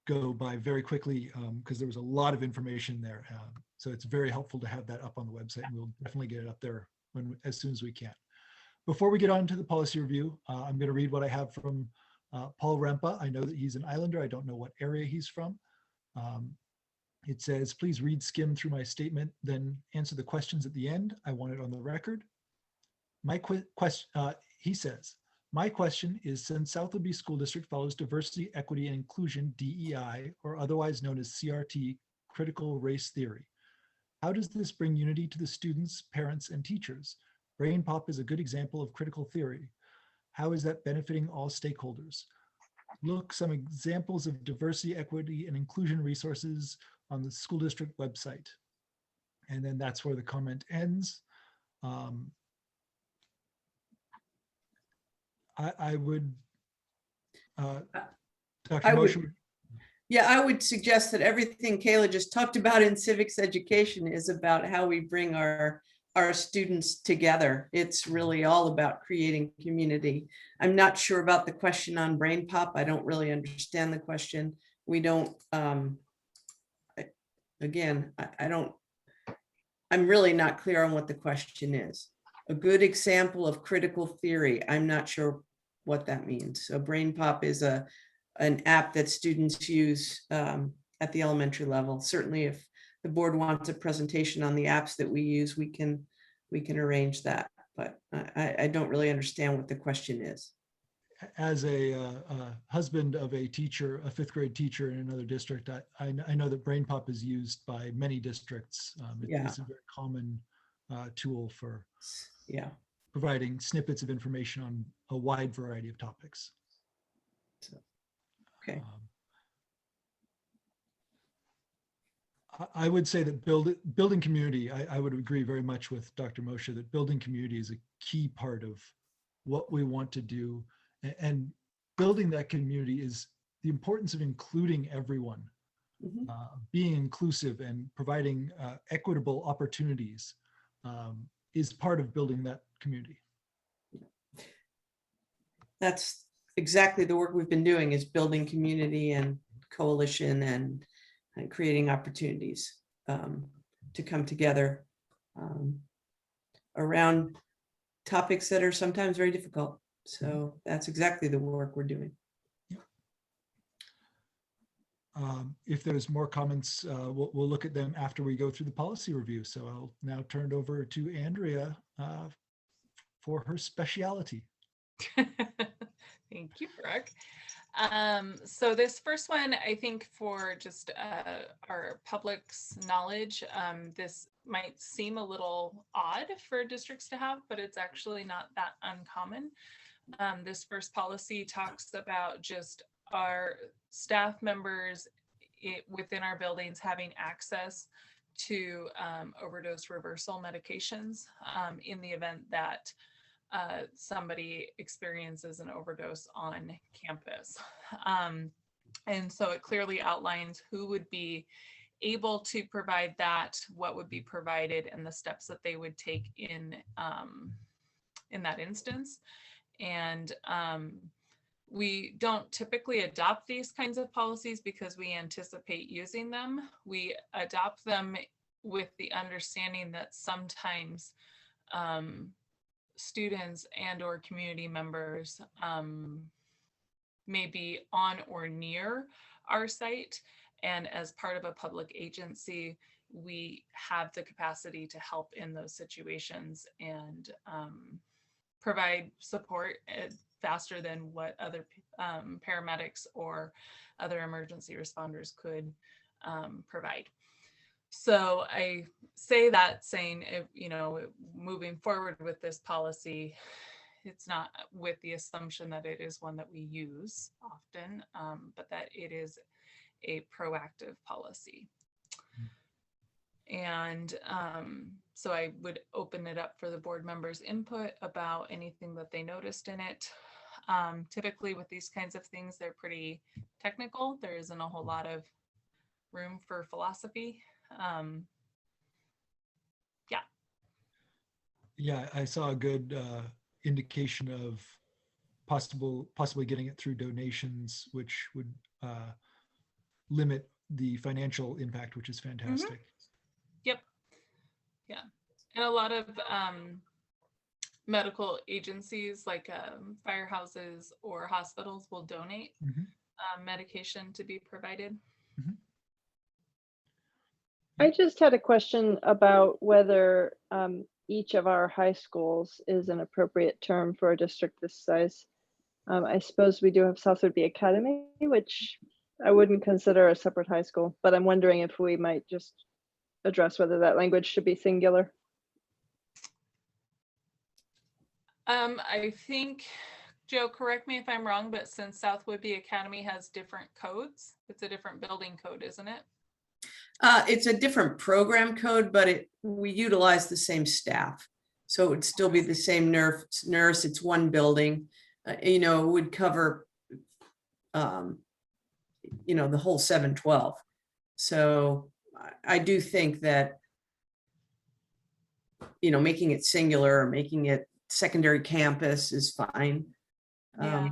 go by very quickly because there was a lot of information there. So it's very helpful to have that up on the website, and we'll definitely get it up there as soon as we can. Before we get on to the policy review, I'm going to read what I have from Paul Rempa. I know that he's an Islander. I don't know what area he's from. It says, please read, skim through my statement, then answer the questions at the end. I want it on the record. He says, my question is, since South Whidbey School District follows diversity, equity, and inclusion, DEI, or otherwise known as CRT, critical race theory, how does this bring unity to the students, parents, and teachers? BrainPop is a good example of critical theory. How is that benefiting all stakeholders? Look, some examples of diversity, equity, and inclusion resources on the school district website. And then that's where the comment ends. I would, Dr. Moshe. Yeah, I would suggest that everything Kayla just talked about in civics education is about how we bring our students together. It's really all about creating community. I'm not sure about the question on BrainPop. I don't really understand the question. We don't, again, I'm really not clear on what the question is. A good example of critical theory, I'm not sure what that means. So BrainPop is an app that students use at the elementary level. Certainly if the board wants a presentation on the apps that we use, we can arrange that, but I don't really understand what the question is. As a husband of a teacher, a fifth grade teacher in another district, I know that BrainPop is used by many districts. It's a very common tool for providing snippets of information on a wide variety of topics. Okay. I would say that building community, I would agree very much with Dr. Moshe that building community is a key part of what we want to do. And building that community is the importance of including everyone, being inclusive and providing equitable opportunities is part of building that community. That's exactly the work we've been doing, is building community and coalition and creating opportunities to come together around topics that are sometimes very difficult. So that's exactly the work we're doing. If there's more comments, we'll look at them after we go through the policy review. So I'll now turn it over to Andrea for her speciality. Thank you, Brooke. So this first one, I think for just our public's knowledge, this might seem a little odd for districts to have, but it's actually not that uncommon. This first policy talks about just our staff members within our buildings having access to overdose reversal medications in the event that somebody experiences an overdose on campus. And so it clearly outlines who would be able to provide that, what would be provided, and the steps that they would take in that instance. And we don't typically adopt these kinds of policies because we anticipate using them. We adopt them with the understanding that sometimes students and or community members may be on or near our site. And as part of a public agency, we have the capacity to help in those situations and provide support faster than what other paramedics or other emergency responders could provide. So I say that saying, if, you know, moving forward with this policy, it's not with the assumption that it is one that we use often, but that it is a proactive policy. And so I would open it up for the board members' input about anything that they noticed in it. Typically with these kinds of things, they're pretty technical. There isn't a whole lot of room for philosophy. Yeah, I saw a good indication of possibly getting it through donations, which would limit the financial impact, which is fantastic. Yep. Yeah. And a lot of medical agencies like firehouses or hospitals will donate medication to be provided. I just had a question about whether each of our high schools is an appropriate term for a district this size. I suppose we do have South Whidbey Academy, which I wouldn't consider a separate high school, but I'm wondering if we might just address whether that language should be singular. I think, Joe, correct me if I'm wrong, but since South Whidbey Academy has different codes, it's a different building code, isn't it? It's a different program code, but we utilize the same staff. So it would still be the same nurse. It's one building. You know, it would cover, you know, the whole 712. So I do think that, you know, making it singular or making it secondary campus is fine. Yeah.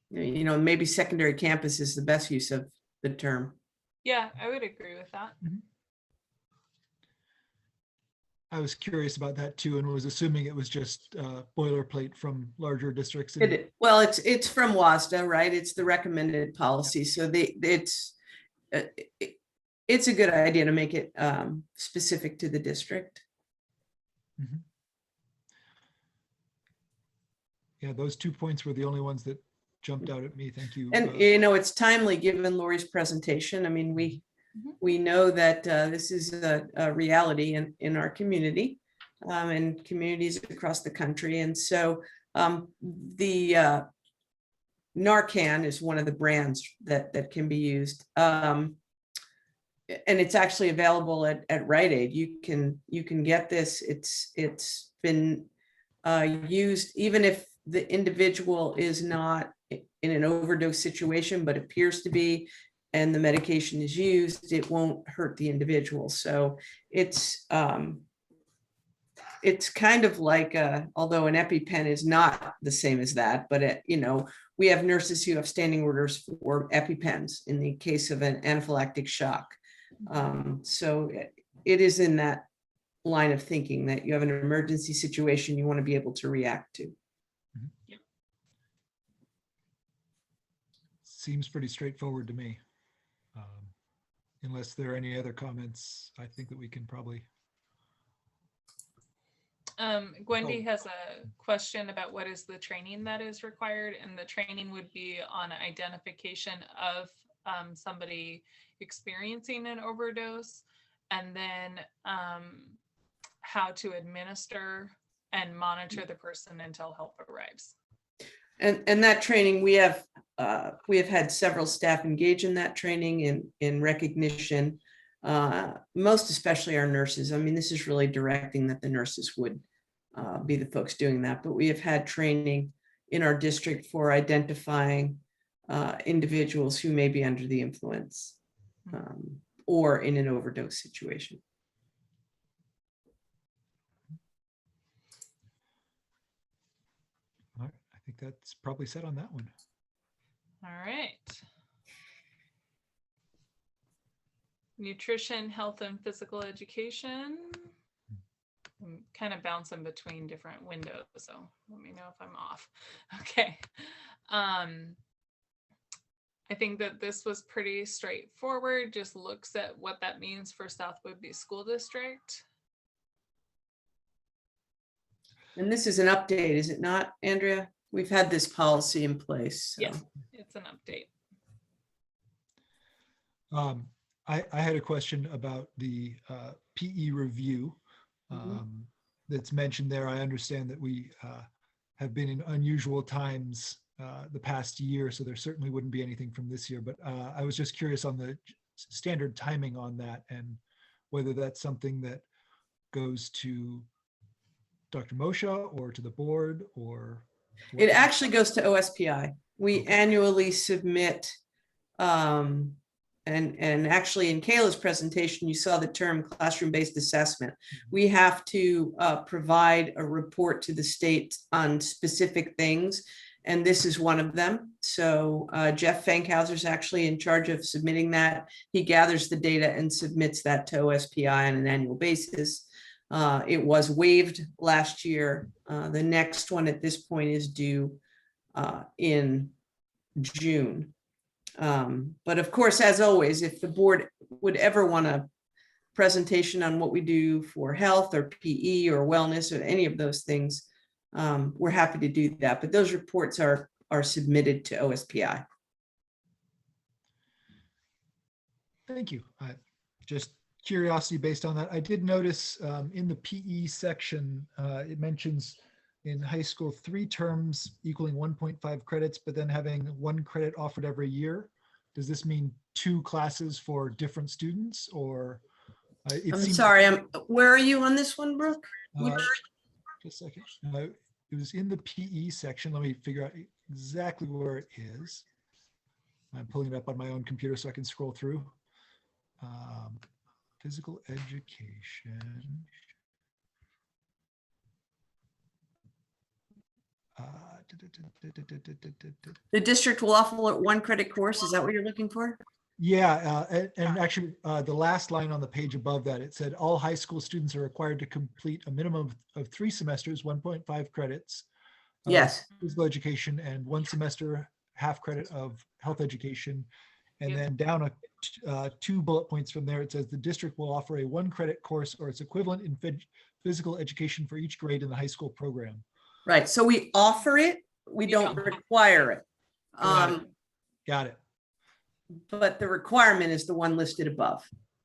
You know, maybe secondary campus is the best use of the term. Yeah, I would agree with that. I was curious about that too, and was assuming it was just boilerplate from larger districts. Well, it's from WASDA, right? It's the recommended policy. So it's a good idea to make it specific to the district. Yeah, those 2 points were the only ones that jumped out at me. Thank you. And you know, it's timely given Lori's presentation. I mean, we know that this is a reality in our community and communities across the country. And so the Narcan is one of the brands that can be used. And it's actually available at Rite Aid. You can get this. It's been used even if the individual is not in an overdose situation, but appears to be, and the medication is used, it won't hurt the individual. So it's kind of like, although an EpiPen is not the same as that, but you know, we have nurses who have standing orders for EpiPens in the case of an anaphylactic shock. So it is in that line of thinking that you have an emergency situation you want to be able to react to. Seems pretty straightforward to me. Unless there are any other comments, I think that we can probably. Gwendy has a question about what is the training that is required, and the training would be on identification of somebody experiencing an overdose, and then how to administer and monitor the person until help arrives. And that training, we have had several staff engage in that training in recognition, most especially our nurses. I mean, this is really directing that the nurses would be the folks doing that, but we have had training in our district for identifying individuals who may be under the influence or in an overdose situation. All right, I think that's probably set on that one. All right. Nutrition, health, and physical education. I'm kind of bouncing between different windows, so let me know if I'm off. Okay. I think that this was pretty straightforward, just looks at what that means for South Whidbey School District. And this is an update, is it not, Andrea? We've had this policy in place. So. Yes, it's an update. I had a question about the PE review that's mentioned there. I understand that we have been in unusual times the past year, so there certainly wouldn't be anything from this year, but I was just curious on the standard timing on that and whether that's something that goes to Dr. Moshe or to the board or. It actually goes to OSPI. We annually submit, and actually in Kayla's presentation, you saw the term classroom-based assessment. We have to provide a report to the state on specific things, and this is one of them. So Jeff Fankhauser is actually in charge of submitting that. He gathers the data and submits that to OSPI on an annual basis. It was waived last year. The next one at this point is due in June. But of course, as always, if the board would ever want a presentation on what we do for health or PE or wellness or any of those things, we're happy to do that. But those reports are submitted to OSPI. Thank you. Just curiosity based on that. I did notice in the PE section, it mentions in high school 3 terms equaling 1.5 credits, but then having 1 credit offered every year. Does this mean 2 classes for different students, or? I'm sorry, where are you on this one, Brooke? Just a second. It was in the PE section. Let me figure out exactly where it is. I'm pulling it up on my own computer so I can scroll through. Physical education. The district will offer 1 credit course. Is that what you're looking for? Yeah, and actually the last line on the page above that, it said all high school students are required to complete a minimum of 3 semesters, 1.5 credits. Yes. Physical education and 1 semester, half credit of health education. And then down 2 bullet points from there, it says the district will offer a 1 credit course or its equivalent in physical education for each grade in the high school program. Right. So we offer it. We don't require it. Got it. But the requirement is the one listed above.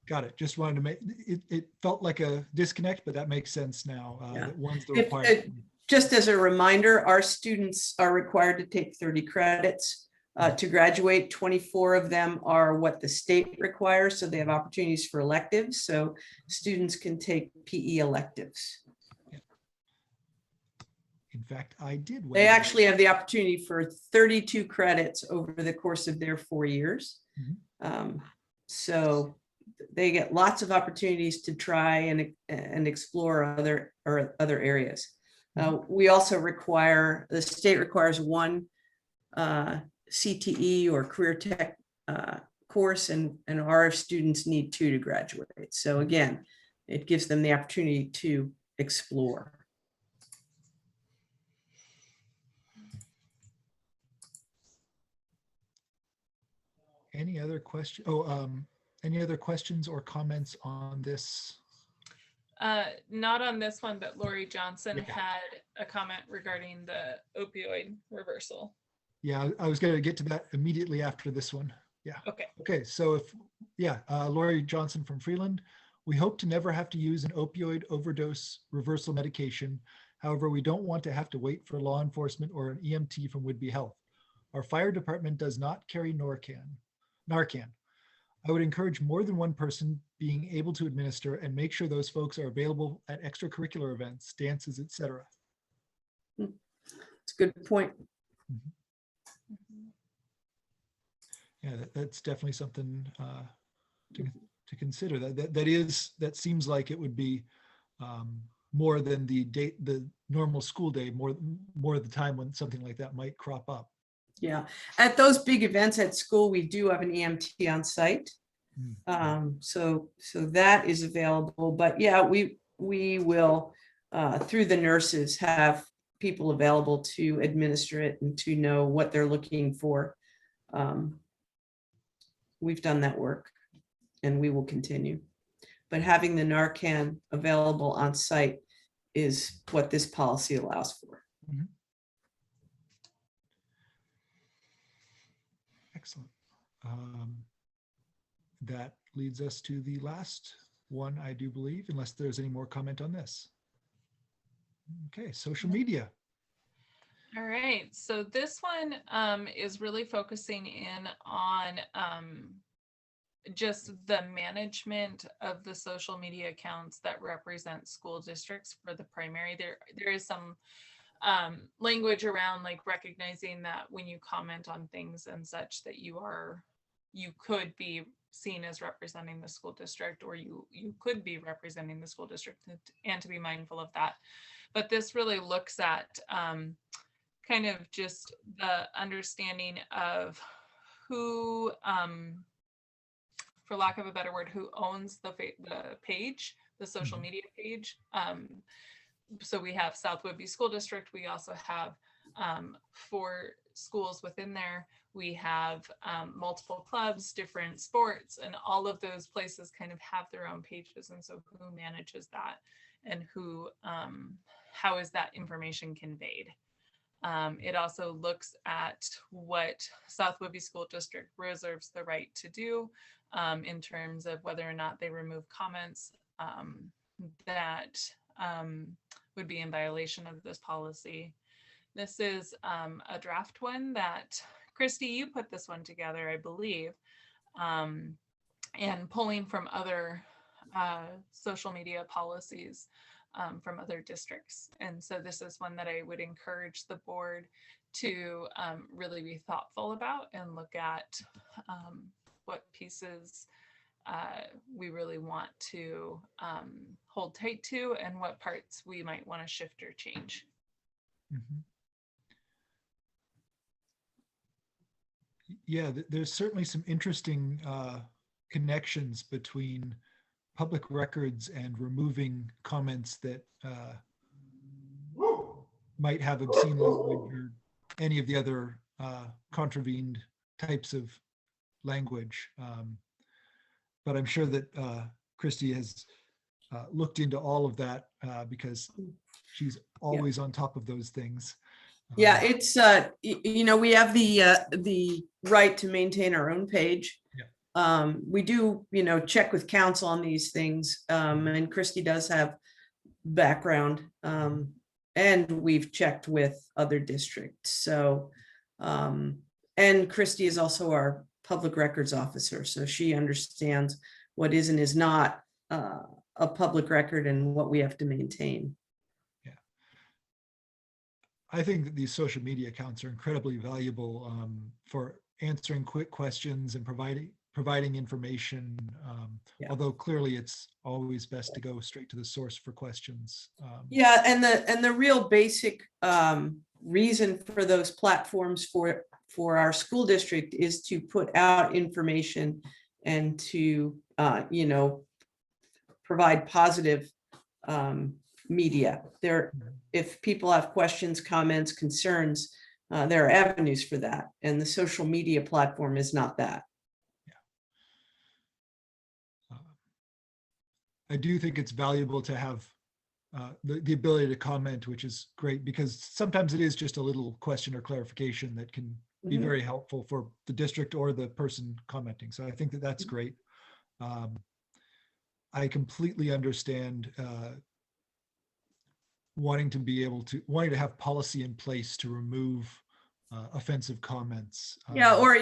Got it. Just wanted to make it felt like a disconnect, but that makes sense now. That one's the requirement. Just as a reminder, our students are required to take 30 credits to graduate. 24 of them are what the state requires, so they have opportunities for electives. So students can take PE electives. In fact, I did. They actually have the opportunity for 32 credits over the course of their 4 years. So they get lots of opportunities to try and explore other areas. We also require, the state requires 1 CTE or career tech course, and our students need 2 to graduate. So again, it gives them the opportunity to explore. Any other question? Any other questions or comments on this? Not on this one, but Lori Johnson had a comment regarding the opioid reversal. Yeah, I was going to get to that immediately after this one. Yeah. Okay. Okay. So Lori Johnson from Freeland. We hope to never have to use an opioid overdose reversal medication. However, we don't want to have to wait for law enforcement or an EMT from Whidbey Health. Our fire department does not carry Narcan. I would encourage more than one person being able to administer and make sure those folks are available at extracurricular events, dances, etc. It's a good point. Yeah, that's definitely something to consider. That seems like it would be more than the normal school day, more of the time when something like that might crop up. Yeah, at those big events at school, we do have an EMT on site. So that is available, but yeah, we will through the nurses have people available to administer it and to know what they're looking for. We've done that work and we will continue. But having the Narcan available on site is what this policy allows for. Excellent. That leads us to the last one, I do believe, unless there's any more comment on this. Okay, social media. All right, so this one is really focusing in on just the management of the social media accounts that represent school districts for the primary. There is some language around like recognizing that when you comment on things and such that you could be seen as representing the school district, or you could be representing the school district, and to be mindful of that. But this really looks at kind of just the understanding of who, for lack of a better word, who owns the page, the social media page. So we have South Whidbey School District. We also have 4 schools within there. We have multiple clubs, different sports, and all of those places kind of have their own pages. And so who manages that, and who, how is that information conveyed? It also looks at what South Whidbey School District reserves the right to do in terms of whether or not they remove comments that would be in violation of this policy. This is a draft one that, Christy, you put this one together, I believe, and pulling from other social media policies from other districts. And so this is one that I would encourage the board to really be thoughtful about and look at what pieces we really want to hold tight to, and what parts we might want to shift or change. Yeah, there's certainly some interesting connections between public records and removing comments that might have obscene language or any of the other contravened types of language. But I'm sure that Christy has looked into all of that because she's always on top of those things. Yeah, it's you know, we have the right to maintain our own page. We do, you know, check with council on these things, and Christy does have background, and we've checked with other districts. So, and Christy is also our public records officer, so she understands what is and is not a public record and what we have to maintain. Yeah, I think that these social media accounts are incredibly valuable for answering quick questions and providing information, although clearly it's always best to go straight to the source for questions. Yeah, and the real basic reason for those platforms for our school district is to put out information and to you know, provide positive media. If people have questions, comments, concerns, there are avenues for that, and the social media platform is not that. I do think it's valuable to have the ability to comment, which is great, because sometimes it is just a little question or clarification that can be very helpful for the district or the person commenting. So I think that that's great. I completely understand wanting to have policy in place to remove offensive comments. Yeah, or,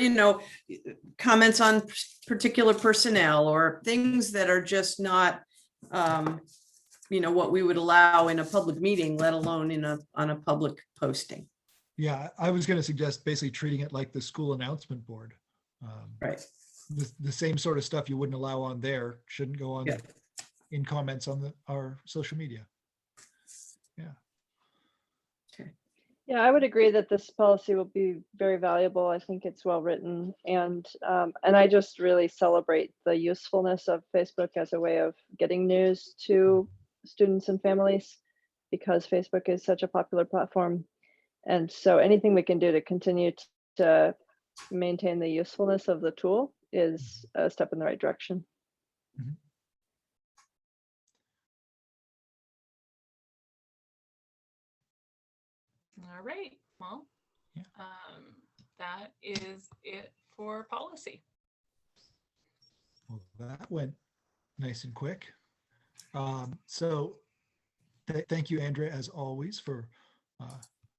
comments on particular personnel or things that are just not, what we would allow in a public meeting, let alone on a public posting. Yeah, I was going to suggest basically treating it like the school announcement board. Right. The same sort of stuff you wouldn't allow on there shouldn't go on Yeah. in comments on our social media. Yeah, I would agree that this policy will be very valuable. I think it's well written, and I just really celebrate the usefulness of Facebook as a way of getting news to students and families, because Facebook is such a popular platform. And so anything we can do to continue to maintain the usefulness of the tool is a step in the right direction. All right, well, Yeah. that is it for policy. Well, that went nice and quick. So thank you, Andrea, as always, for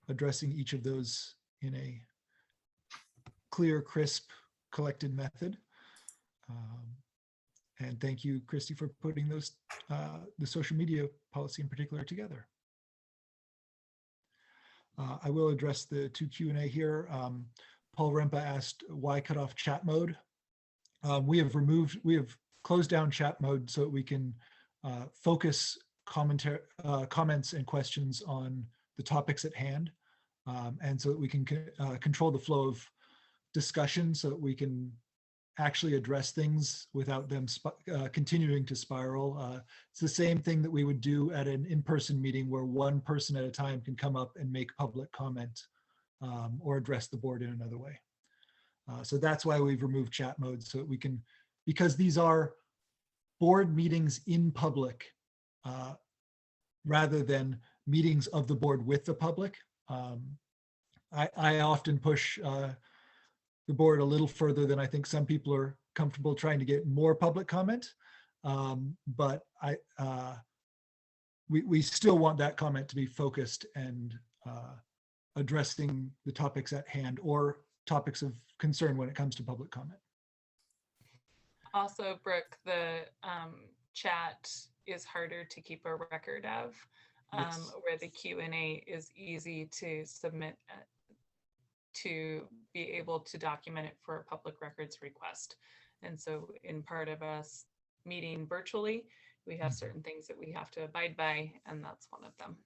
addressing each of those in a clear, crisp, collected method. And thank you, Christy, for putting those the social media policy in particular together. I will address the 2 Q&A here. Paul Rempa asked, why cut off chat mode? We have closed down chat mode so that we can focus comments and questions on the topics at hand. And so that we can control the flow of discussion, so that we can actually address things without them continuing to spiral. It's the same thing that we would do at an in-person meeting, where one person at a time can come up and make public comment or address the board in another way. So that's why we've removed chat mode, so that we can, because these are board meetings in public rather than meetings of the board with the public. I often push the board a little further than I think some people are comfortable, trying to get more public comment. But we still want that comment to be focused and addressing the topics at hand or topics of concern when it comes to public comment. Also, Brooke, the chat is harder to keep a record of, Yes. where the Q&A is easy to submit to be able to document it for a public records request. And so in part of us meeting virtually, we have certain things that we have to abide by, and that's one of them.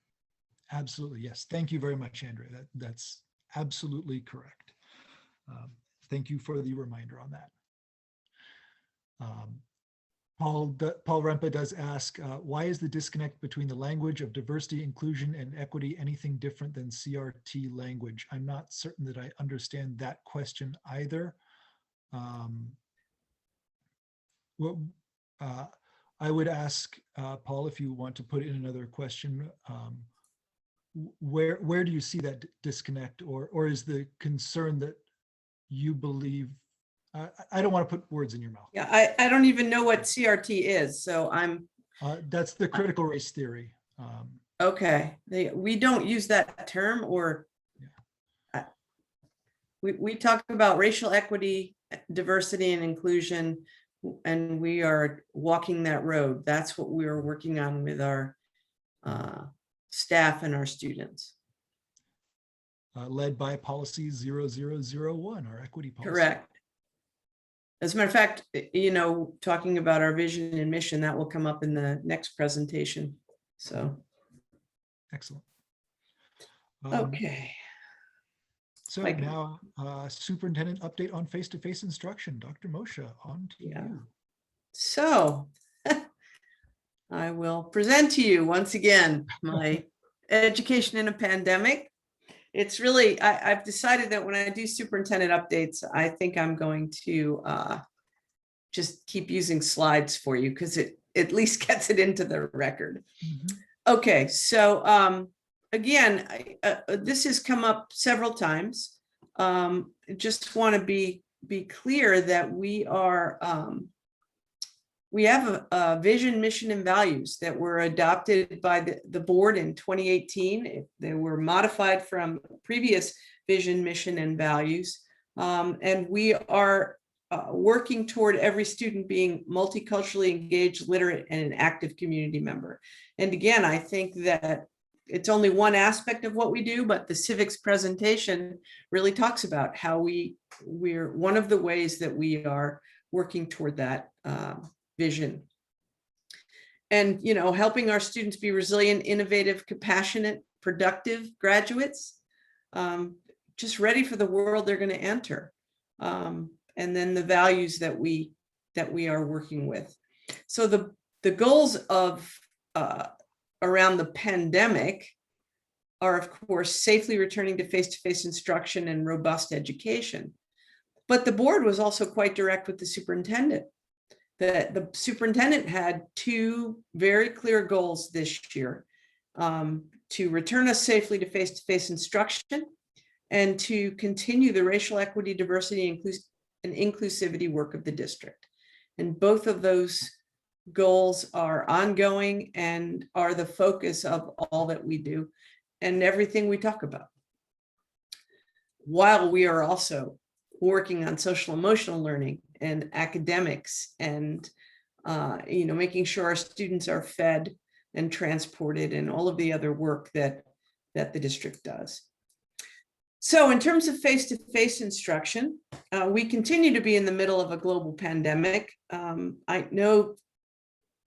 Absolutely, yes. Thank you very much, Andrea. That's absolutely correct. Thank you for the reminder on that. Paul Rempa does ask, why is the disconnect between the language of diversity, inclusion, and equity anything different than CRT language? I'm not certain that I understand that question either. Well, I would ask Paul, if you want to put in another question, where do you see that disconnect, or is the concern that you believe? I don't want to put words in your mouth. Yeah, I don't even know what CRT is, so I'm, That's the critical race theory. okay. We don't use that term, or we talk about racial equity, diversity, and inclusion, and we are walking that road. That's what we are working on with our staff and our students. Led by policy 0001, our equity policy. Correct. As a matter of fact, talking about our vision and mission, that will come up in the next presentation. So, Excellent. okay. So Like- now superintendent update on face-to-face instruction. Dr. Moshe, on to Yeah. you. So I will present to you once again my education in a pandemic. It's really, I've decided that when I do superintendent updates, I think I'm going to just keep using slides for you, because it at least gets it into the record. Mhm. Okay, so again, this has come up several times. Just want to be clear that we are we have a vision, mission, and values that were adopted by the board in 2018. They were modified from previous vision, mission, and values. And we are working toward every student being multiculturally engaged, literate, and an active community member. And again, I think that it's only one aspect of what we do, but the civics presentation really talks about how we're one of the ways that we are working toward that vision. And, you know, helping our students be resilient, innovative, compassionate, productive graduates, just ready for the world they're going to enter. And then the values that we are working with. So the goals of around the pandemic are, of course, safely returning to face-to-face instruction and robust education. But the board was also quite direct with the superintendent. The superintendent had two very clear goals this year, to return us safely to face-to-face instruction and to continue the racial equity, diversity, and inclusivity work of the district. And both of those goals are ongoing and are the focus of all that we do and everything we talk about. While we are also working on social emotional learning and academics and you know, making sure our students are fed and transported and all of the other work that the district does. So in terms of face-to-face instruction, we continue to be in the middle of a global pandemic. I know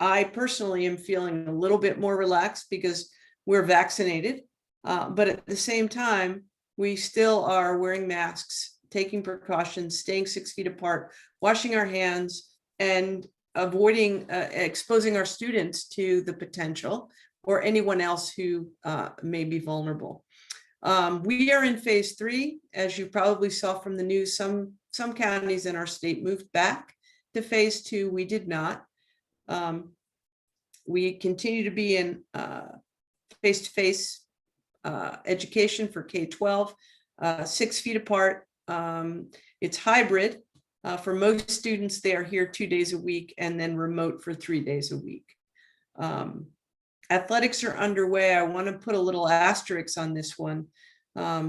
I personally am feeling a little bit more relaxed because we're vaccinated, but at the same time, we still are wearing masks, taking precautions, staying 6 feet apart, washing our hands, and avoiding exposing our students to the potential or anyone else who may be vulnerable. We are in phase 3. As you probably saw from the news, some counties in our state moved back to phase 2. We did not. We continue to be in face-to-face education for K-12, 6 feet apart. It's hybrid. For most students, they are here 2 days a week and then remote for 3 days a week. Athletics are underway. I want to put a little asterisk on this one.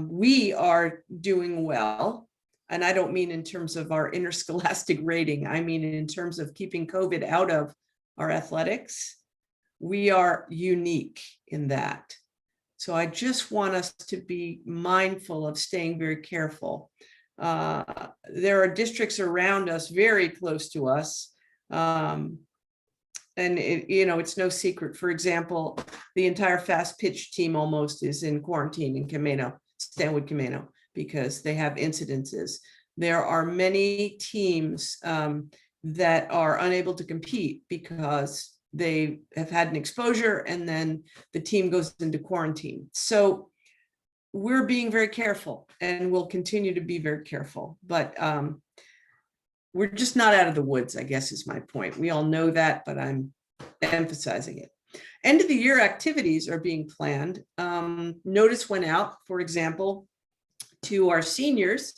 We are doing well, and I don't mean in terms of our interscholastic rating. I mean in terms of keeping COVID out of our athletics. We are unique in that. So I just want us to be mindful of staying very careful. There are districts around us, very close to us, and you know, it's no secret. For example, the entire fast pitch team almost is in quarantine in Camano, Stanwood Camano, because they have incidences. There are many teams that are unable to compete because they have had an exposure and then the team goes into quarantine. So we're being very careful and we'll continue to be very careful, but we're just not out of the woods, I guess is my point. We all know that, but I'm emphasizing it. End of the year activities are being planned. Notice went out, for example, to our seniors.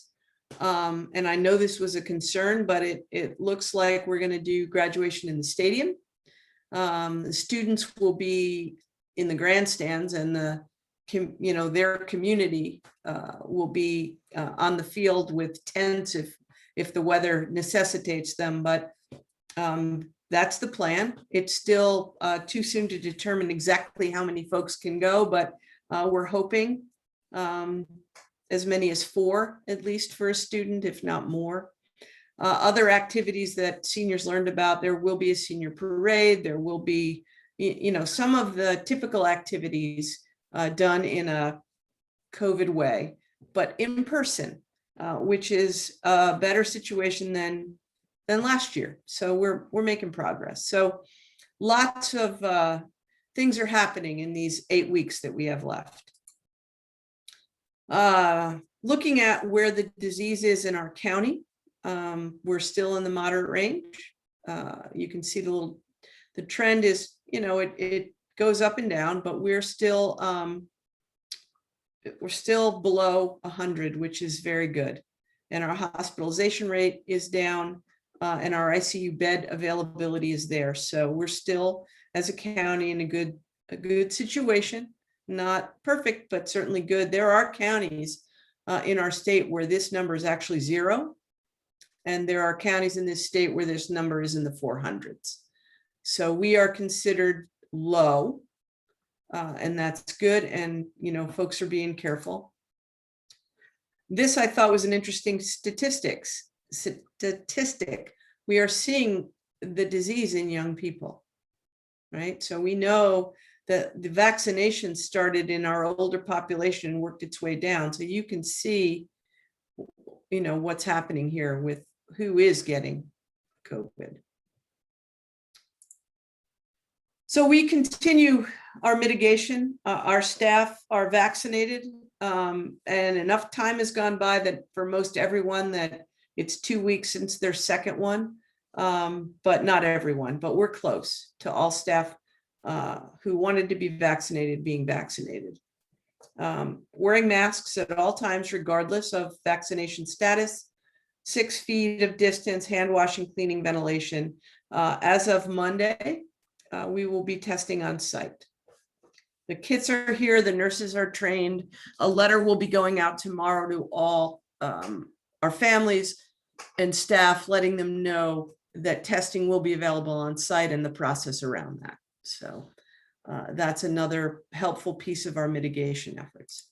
And I know this was a concern, but it looks like we're going to do graduation in the stadium. The students will be in the grandstands and their community will be on the field with tents if the weather necessitates them, but that's the plan. It's still too soon to determine exactly how many folks can go, but we're hoping as many as 4, at least for a student, if not more. Other activities that seniors learned about, there will be a senior parade, there will be, some of the typical activities done in a COVID way, but in person, which is a better situation than last year. So we're making progress. So lots of things are happening in these 8 weeks that we have left. Looking at where the disease is in our county, we're still in the moderate range. You can see the trend is, it goes up and down, but we're still below 100, which is very good. And our hospitalization rate is down. and our ICU bed availability is there. So we're still, as a county, in a good situation. Not perfect, but certainly good. There are counties in our state where this number is actually 0. And there are counties in this state where this number is in the 400s. So we are considered low, and that's good. And, folks are being careful. This I thought was an interesting statistic. We are seeing the disease in young people, right? So we know that the vaccination started in our older population and worked its way down. So you can see, what's happening here with who is getting COVID. So we continue our mitigation. Our staff are vaccinated, and enough time has gone by that for most everyone that it's 2 weeks since their second one, but not everyone, but we're close to all staff who wanted to be vaccinated being vaccinated. Wearing masks at all times, regardless of vaccination status, 6 feet of distance, hand washing, cleaning, ventilation. As of Monday, we will be testing on site. The kits are here, the nurses are trained. A letter will be going out tomorrow to all our families and staff, letting them know that testing will be available on site and the process around that. So that's another helpful piece of our mitigation efforts.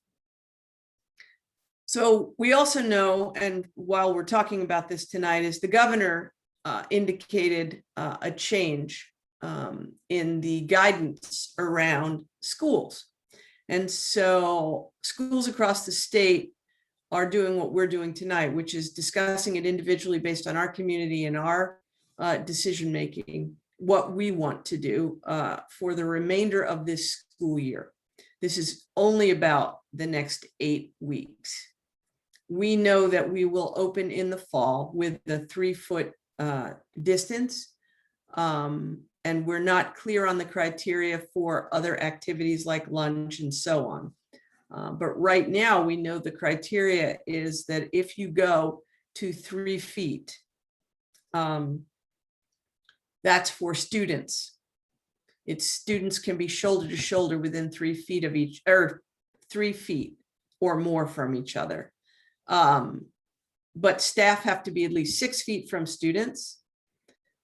So we also know, and while we're talking about this tonight, is the governor indicated a change in the guidance around schools. And so schools across the state are doing what we're doing tonight, which is discussing it individually based on our community and our decision-making, what we want to do for the remainder of this school year. This is only about the next 8 weeks. We know that we will open in the fall with the 3-foot distance. And we're not clear on the criteria for other activities like lunch and so on. But right now we know the criteria is that if you go to 3 feet, that's for students. Students can be shoulder to shoulder within 3 feet of each, or 3 feet or more from each other. But staff have to be at least 6 feet from students.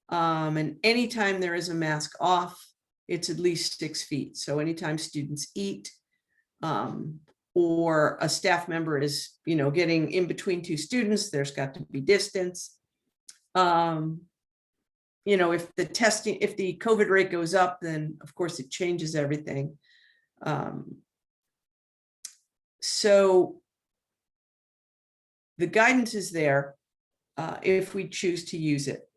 And anytime there is a mask off, it's at least 6 feet. So anytime students eat, or a staff member is, getting in between 2 students, there's got to be distance. If the COVID rate goes up, then of course it changes everything. So the guidance is there if we choose to use it.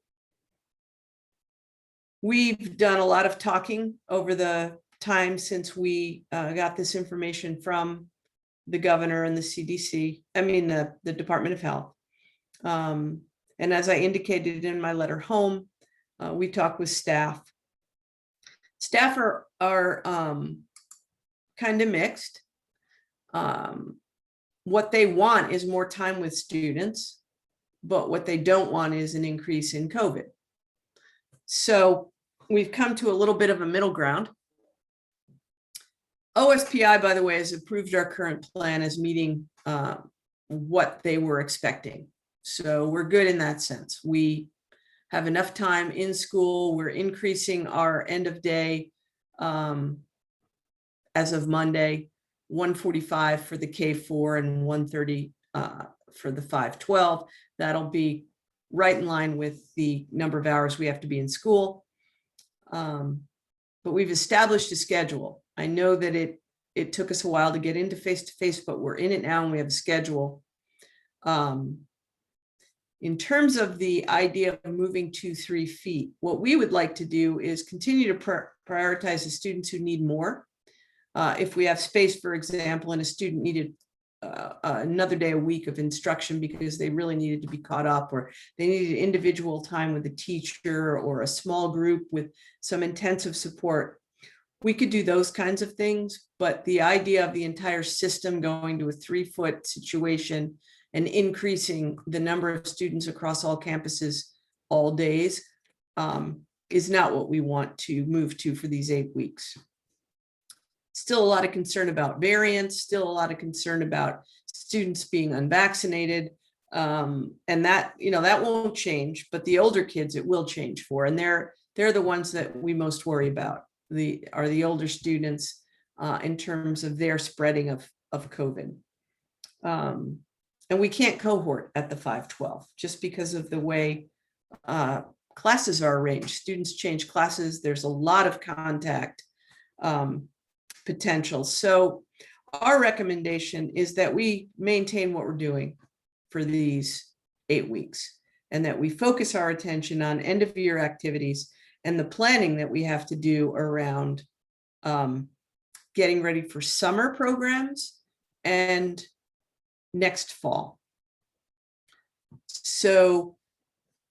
We've done a lot of talking over the time since we got this information from the governor and the CDC, the Department of Health. And as I indicated in my letter home, we talked with staff. Staff are kind of mixed. What they want is more time with students, but what they don't want is an increase in COVID. So we've come to a little bit of a middle ground. OSPI, by the way, has approved our current plan as meeting what they were expecting. So we're good in that sense. We have enough time in school. We're increasing our end of day as of Monday, 1:45 for the K4 and 1:30 for the 512. That'll be right in line with the number of hours we have to be in school. But we've established a schedule. I know that it took us a while to get into face-to-face, but we're in it now and we have a schedule. In terms of the idea of moving to 3 feet, what we would like to do is continue to prioritize the students who need more. If we have space, for example, and a student needed another day a week of instruction because they really needed to be caught up, or they needed individual time with a teacher or a small group with some intensive support, we could do those kinds of things. But the idea of the entire system going to a 3-foot situation and increasing the number of students across all campuses all days is not what we want to move to for these 8 weeks. Still a lot of concern about variants, still a lot of concern about students being unvaccinated. And that, that won't change, but the older kids it will change for, and they're the ones that we most worry about, are the older students in terms of their spreading of COVID. And we can't cohort at the 512 just because of the way classes are arranged. Students change classes. There's a lot of contact potential. So our recommendation is that we maintain what we're doing for these 8 weeks, and that we focus our attention on end of year activities and the planning that we have to do around getting ready for summer programs and next fall. So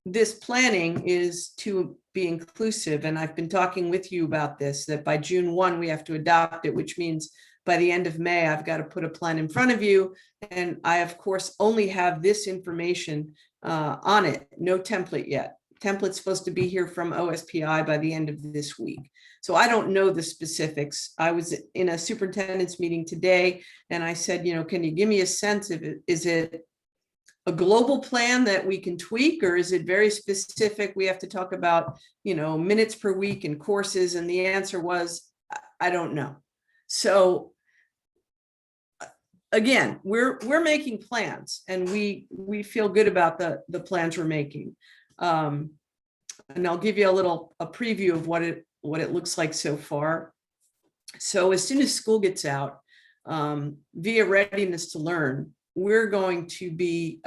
this planning is to be inclusive, and I've been talking with you about this, that by June 1, we have to adopt it, which means by the end of May, I've got to put a plan in front of you. And I, of course, only have this information on it, no template yet. Template's supposed to be here from OSPI by the end of this week. So I don't know the specifics. I was in a superintendent's meeting today, and I said, can you give me a sense of it? Is it a global plan that we can tweak, or is it very specific? We have to talk about, minutes per week and courses. And the answer was, I don't know. So again, we're making plans, and we feel good about the plans we're making. And I'll give you a preview of what it looks like so far. So as soon as school gets out, via Readiness to Learn, we're going to be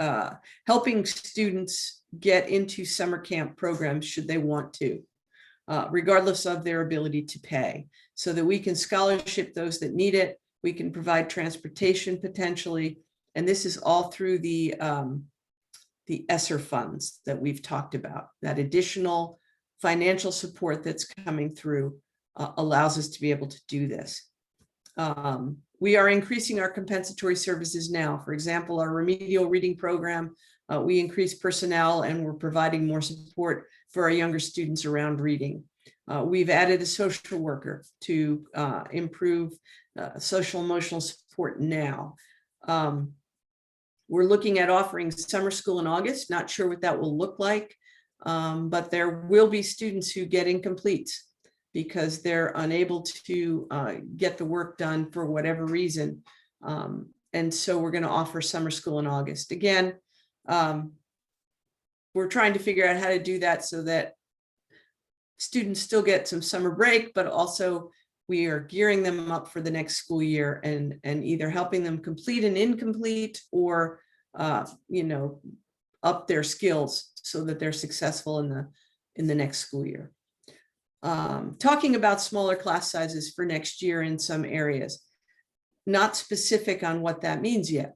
helping students get into summer camp programs should they want to, regardless of their ability to pay, so that we can scholarship those that need it. We can provide transportation potentially. And this is all through the ESSER funds that we've talked about. That additional financial support that's coming through allows us to be able to do this. We are increasing our compensatory services now. For example, our remedial reading program, we increased personnel, and we're providing more support for our younger students around reading. We've added a social worker to improve social emotional support now. We're looking at offering summer school in August, not sure what that will look like, but there will be students who get incompletes because they're unable to get the work done for whatever reason. And so we're going to offer summer school in August. Again, we're trying to figure out how to do that so that students still get some summer break, but also we are gearing them up for the next school year and either helping them complete an incomplete or, up their skills so that they're successful in the next school year. Talking about smaller class sizes for next year in some areas, not specific on what that means yet.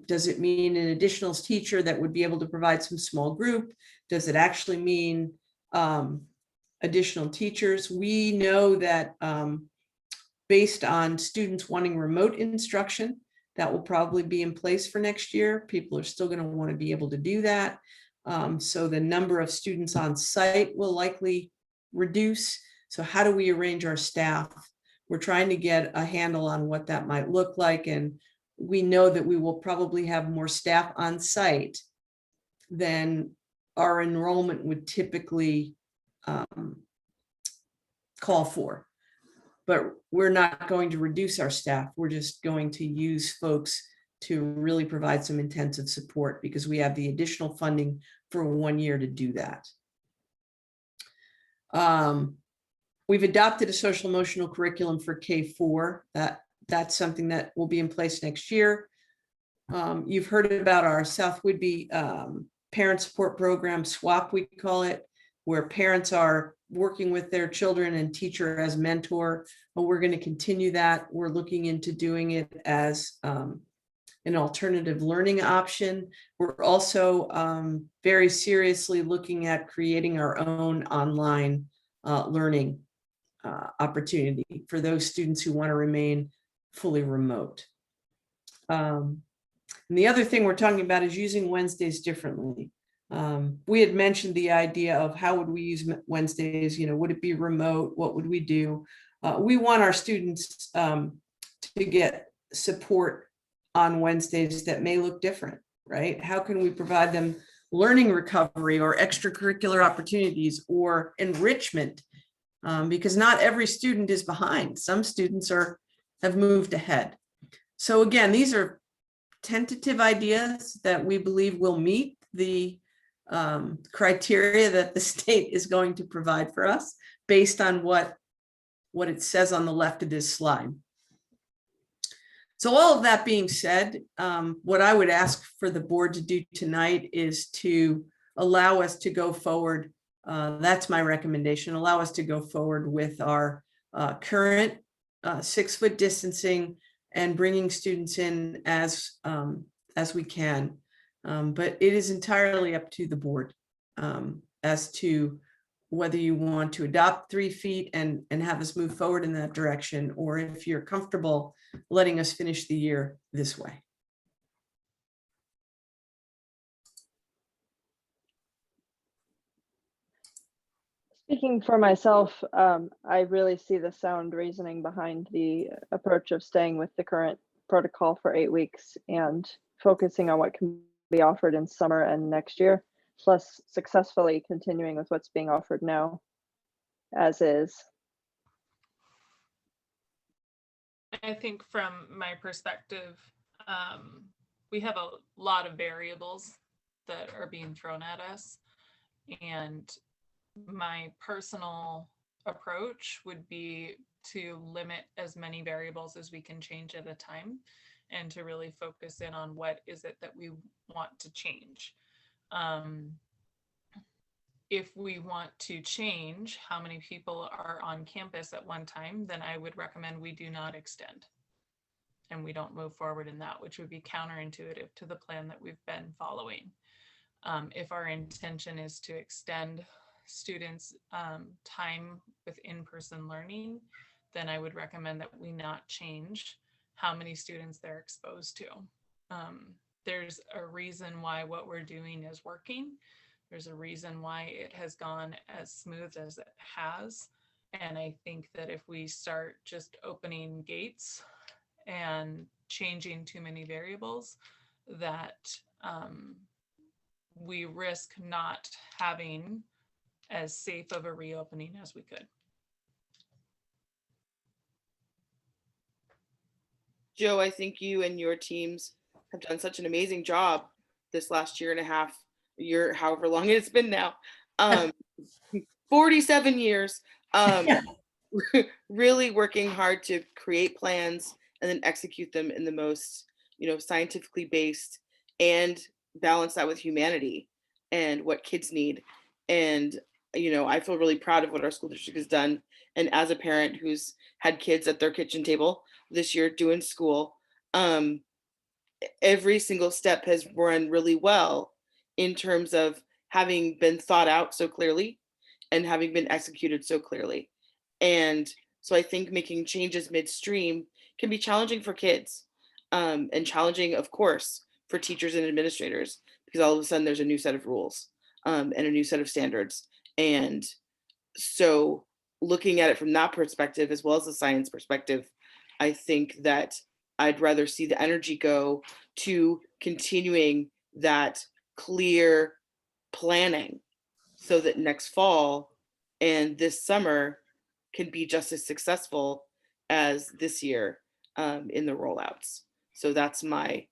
Does it mean an additional teacher that would be able to provide some small group? Does it actually mean additional teachers? We know that based on students wanting remote instruction, that will probably be in place for next year. People are still going to want to be able to do that. So the number of students on site will likely reduce. So how do we arrange our staff? We're trying to get a handle on what that might look like. And we know that we will probably have more staff on site than our enrollment would typically call for. But we're not going to reduce our staff. We're just going to use folks to really provide some intensive support because we have the additional funding for 1 year to do that. We've adopted a social emotional curriculum for K4. That's something that will be in place next year. You've heard about our South Whidbey parent support program, SWAP we call it, where parents are working with their children and teacher as mentor. And we're going to continue that. We're looking into doing it as an alternative learning option. We're also very seriously looking at creating our own online learning opportunity for those students who want to remain fully remote. And the other thing we're talking about is using Wednesdays differently. We had mentioned the idea of how would we use Wednesdays, would it be remote? What would we do? We want our students to get support on Wednesdays that may look different, right? How can we provide them learning recovery or extracurricular opportunities or enrichment? Because not every student is behind. Some students have moved ahead. So again, these are tentative ideas that we believe will meet the criteria that the state is going to provide for us based on what it says on the left of this slide. So all of that being said, what I would ask for the board to do tonight is to allow us to go forward. That's my recommendation. Allow us to go forward with our current 6-foot distancing and bringing students in as we can. But it is entirely up to the board as to whether you want to adopt 3 feet and have us move forward in that direction, or if you're comfortable letting us finish the year this way. Speaking for myself, I really see the sound reasoning behind the approach of staying with the current protocol for 8 weeks and focusing on what can be offered in summer and next year, plus successfully continuing with what's being offered now as is. I think from my perspective, we have a lot of variables that are being thrown at us. And my personal approach would be to limit as many variables as we can change at a time and to really focus in on what is it that we want to change. If we want to change how many people are on campus at one time, then I would recommend we do not extend and we don't move forward in that, which would be counterintuitive to the plan that we've been following. If our intention is to extend students' time with in-person learning, then I would recommend that we not change how many students they're exposed to. There's a reason why what we're doing is working. There's a reason why it has gone as smooth as it has. And I think that if we start just opening gates and changing too many variables, that we risk not having as safe of a reopening as we could. Joe, I think you and your teams have done such an amazing job this last year and a half, year, however long it's been now, 47 years, really working hard to create plans and then execute them in the most, scientifically based and balance that with humanity and what kids need. And, I feel really proud of what our school district has done. And as a parent who's had kids at their kitchen table this year doing school, every single step has run really well in terms of having been thought out so clearly and having been executed so clearly. And so I think making changes midstream can be challenging for kids, and challenging, of course, for teachers and administrators, because all of a sudden there's a new set of rules and a new set of standards. And so looking at it from that perspective, as well as the science perspective, I think that I'd rather see the energy go to continuing that clear planning so that next fall and this summer can be just as successful as this year in the rollouts. So that's my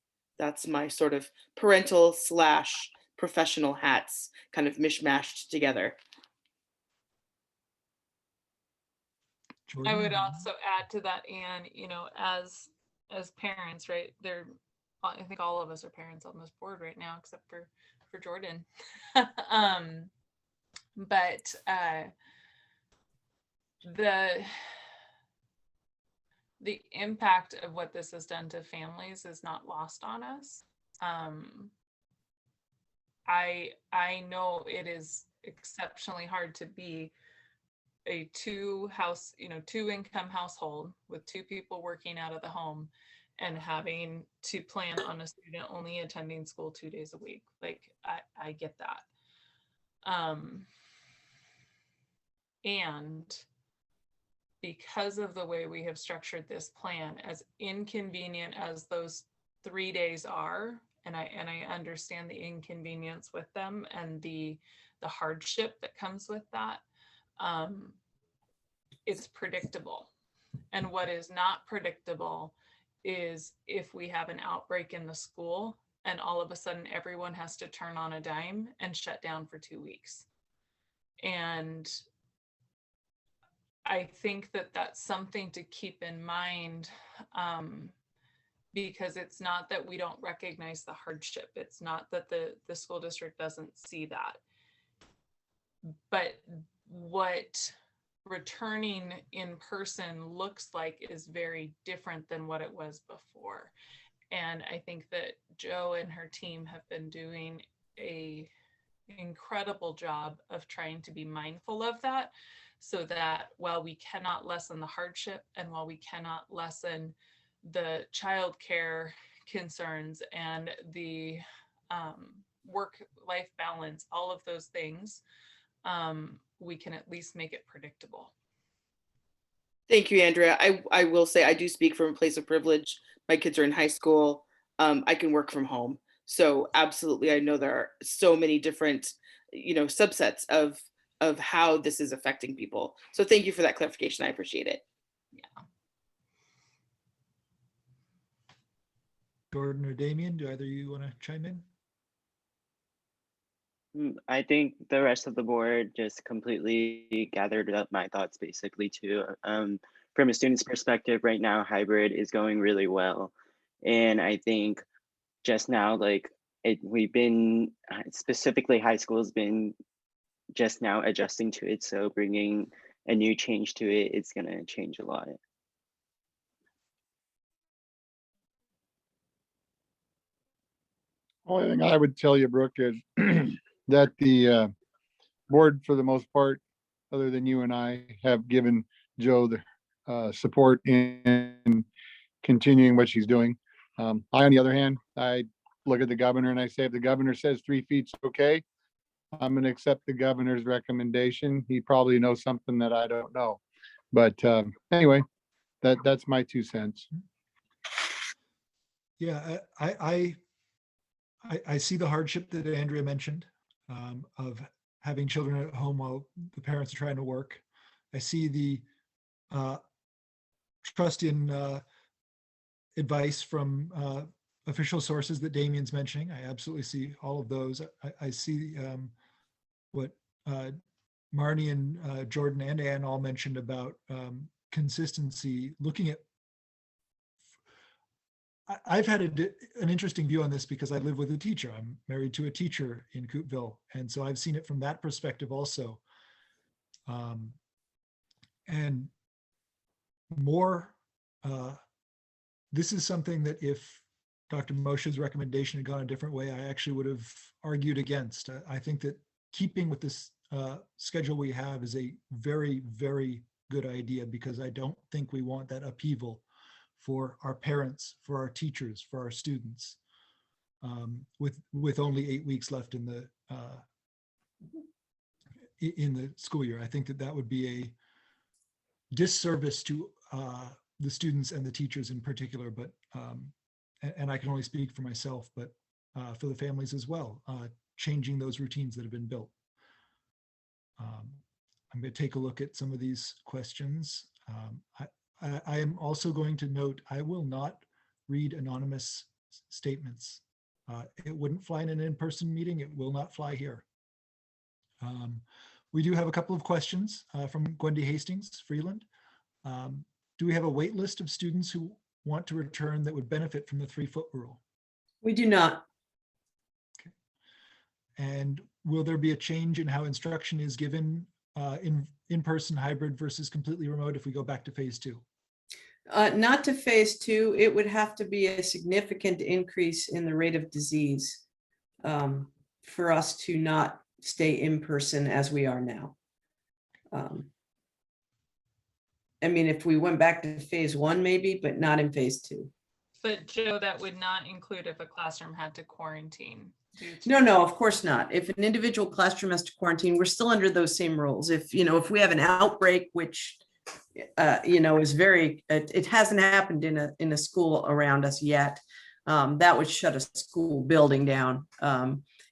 sort of parental / professional hats kind of mishmashed together. I would Jordan? also add to that, Anne, as parents, right? I think all of us are parents on this board right now, except for Jordan. But the impact of what this has done to families is not lost on us. I know it is exceptionally hard to be a two income household with 2 people working out of the home and having to plan on a student only attending school 2 days a week. Like, I get that. And because of the way we have structured this plan, as inconvenient as those 3 days are, and I understand the inconvenience with them and the hardship that comes with that, it's predictable. And what is not predictable is if we have an outbreak in the school and all of a sudden everyone has to turn on a dime and shut down for 2 weeks. And I think that that's something to keep in mind, because it's not that we don't recognize the hardship. It's not that the school district doesn't see that. But what returning in person looks like is very different than what it was before. And I think that Jo and her team have been doing an incredible job of trying to be mindful of that, so that while we cannot lessen the hardship and while we cannot lessen the childcare concerns and the work-life balance, all of those things, we can at least make it predictable. Thank you, Andrea. I will say I do speak from a place of privilege. My kids are in high school. I can work from home. So absolutely, I know there are so many different, subsets of how this is affecting people. So thank you for that clarification. I appreciate it. Yeah. Jordan or Damien, do either of you want to chime in? I think the rest of the board just completely gathered up my thoughts basically too. From a student's perspective right now, hybrid is going really well. And I think just now, we've been, specifically high school has been just now adjusting to it. So bringing a new change to it, it's gonna change a lot. Only thing I would tell you, Brooke, is that the board, for the most part, other than you and I, have given Jo the support in continuing what she's doing. I, on the other hand, I look at the governor and I say, if the governor says 3 feet's okay, I'm going to accept the governor's recommendation. He probably knows something that I don't know. But anyway, that's my 2 cents. Yeah, I see the hardship that Andrea mentioned, of having children at home while the parents are trying to work. I see the trust in advice from official sources that Damien's mentioning. I absolutely see all of those. I see what Marnie and Jordan and Ann all mentioned about consistency, looking at I've had an interesting view on this because I live with a teacher. I'm married to a teacher in Coupeville. And so I've seen it from that perspective also. And more, this is something that if Dr. Moshe's recommendation had gone a different way, I actually would have argued against. I think that keeping with this schedule we have is a very, very good idea, because I don't think we want that upheaval for our parents, for our teachers, for our students, with only 8 weeks left in the school year. I think that would be a disservice to the students and the teachers in particular, but and I can only speak for myself, but for the families as well, changing those routines that have been built. I'm going to take a look at some of these questions. I am also going to note, I will not read anonymous statements. It wouldn't fly in an in-person meeting. It will not fly here. We do have a couple of questions from Gwendy Hastings, Freeland. Do we have a wait list of students who want to return that would benefit from the 3-foot rule? We do not. Okay. And will there be a change in how instruction is given in-person, hybrid versus completely remote if we go back to phase 2? Not to phase 2, it would have to be a significant increase in the rate of disease for us to not stay in person as we are now. I mean, if we went back to phase 1, maybe, but not in phase 2. But Joe, that would not include if a classroom had to quarantine. No, of course not. If an individual classroom has to quarantine, we're still under those same rules. If, if we have an outbreak, which, is it hasn't happened in a school around us yet, that would shut a school building down.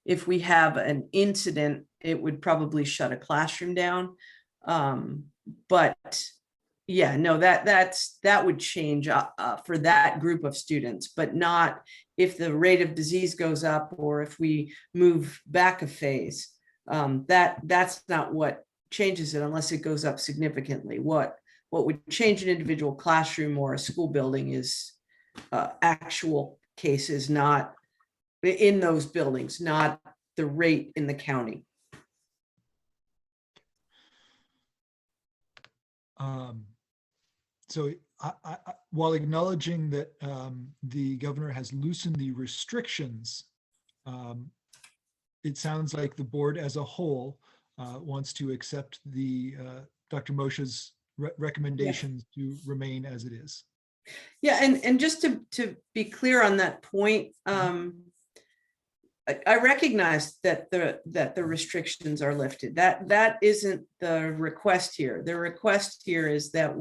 If we have an incident, it would probably shut a classroom down. But yeah, no, that would change for that group of students, but not if the rate of disease goes up or if we move back a phase. That's not what changes it unless it goes up significantly. What would change an individual classroom or a school building is actual cases, not in those buildings, not the rate in the county. So while acknowledging that the governor has loosened the restrictions, it sounds like the board as a whole wants to accept the Dr. Moshe's recommendations to remain as it is. Yeah, and just to be clear on that point, I recognize that the restrictions are lifted. That isn't the request here. The request here is that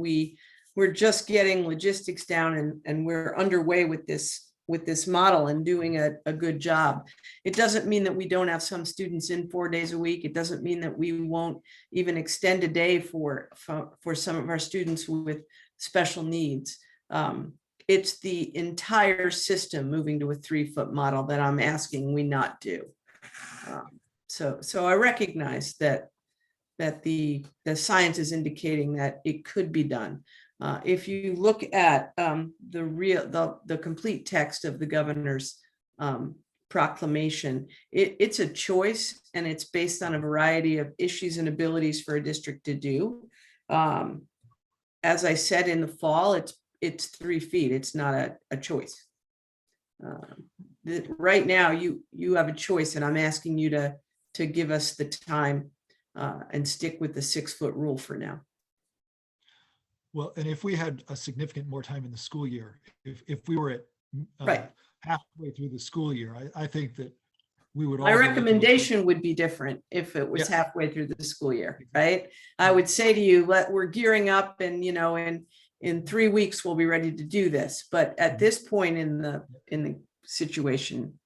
we're just getting logistics down and we're underway with this model and doing a good job. It doesn't mean that we don't have some students in 4 days a week. It doesn't mean that we won't even extend a day for some of our students with special needs. It's the entire system moving to a 3-foot model that I'm asking we not do. So I recognize that the science is indicating that it could be done. If you look at the complete text of the governor's proclamation, it's a choice and it's based on a variety of issues and abilities for a district to do. As I said in the fall, it's 3 feet. It's not a choice. Right now, you have a choice, and I'm asking you to give us the time and stick with the 6-foot rule for now. Well, and if we had a significant more time in the school year, if we were at Right. halfway through the school year, I think that we would all. My be looking at- recommendation would be different if it was Yeah. halfway through the school year, right? I would say to you, we're gearing up and, in 3 weeks, we'll be ready to do this. But at this point in the situation,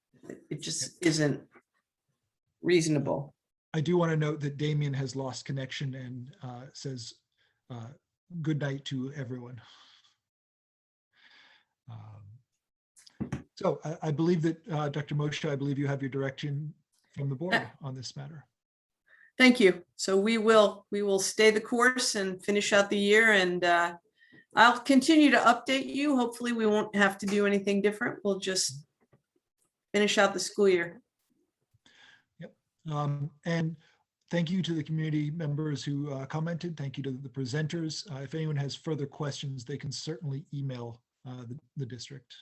it just isn't reasonable. I do want to note that Damien has lost connection and says good night to everyone. So I believe that Dr. Moshe, I believe you have your direction from the board on this matter. Thank you. So we will stay the course and finish out the year, and I'll continue to update you. Hopefully we won't have to do anything different. We'll just finish out the school year. Yep. And thank you to the community members who commented. Thank you to the presenters. If anyone has further questions, they can certainly email the district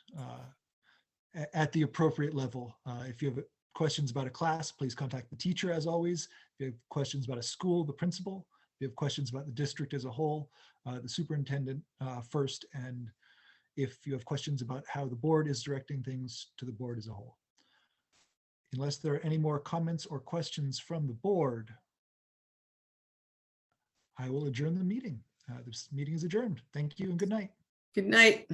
at the appropriate level. If you have questions about a class, please contact the teacher as always. If you have questions about a school, the principal. If you have questions about the district as a whole, the superintendent first. And if you have questions about how the board is directing things, to the board as a whole. Unless there are any more comments or questions from the board, I will adjourn the meeting. This meeting is adjourned. Thank you and good night. Good night.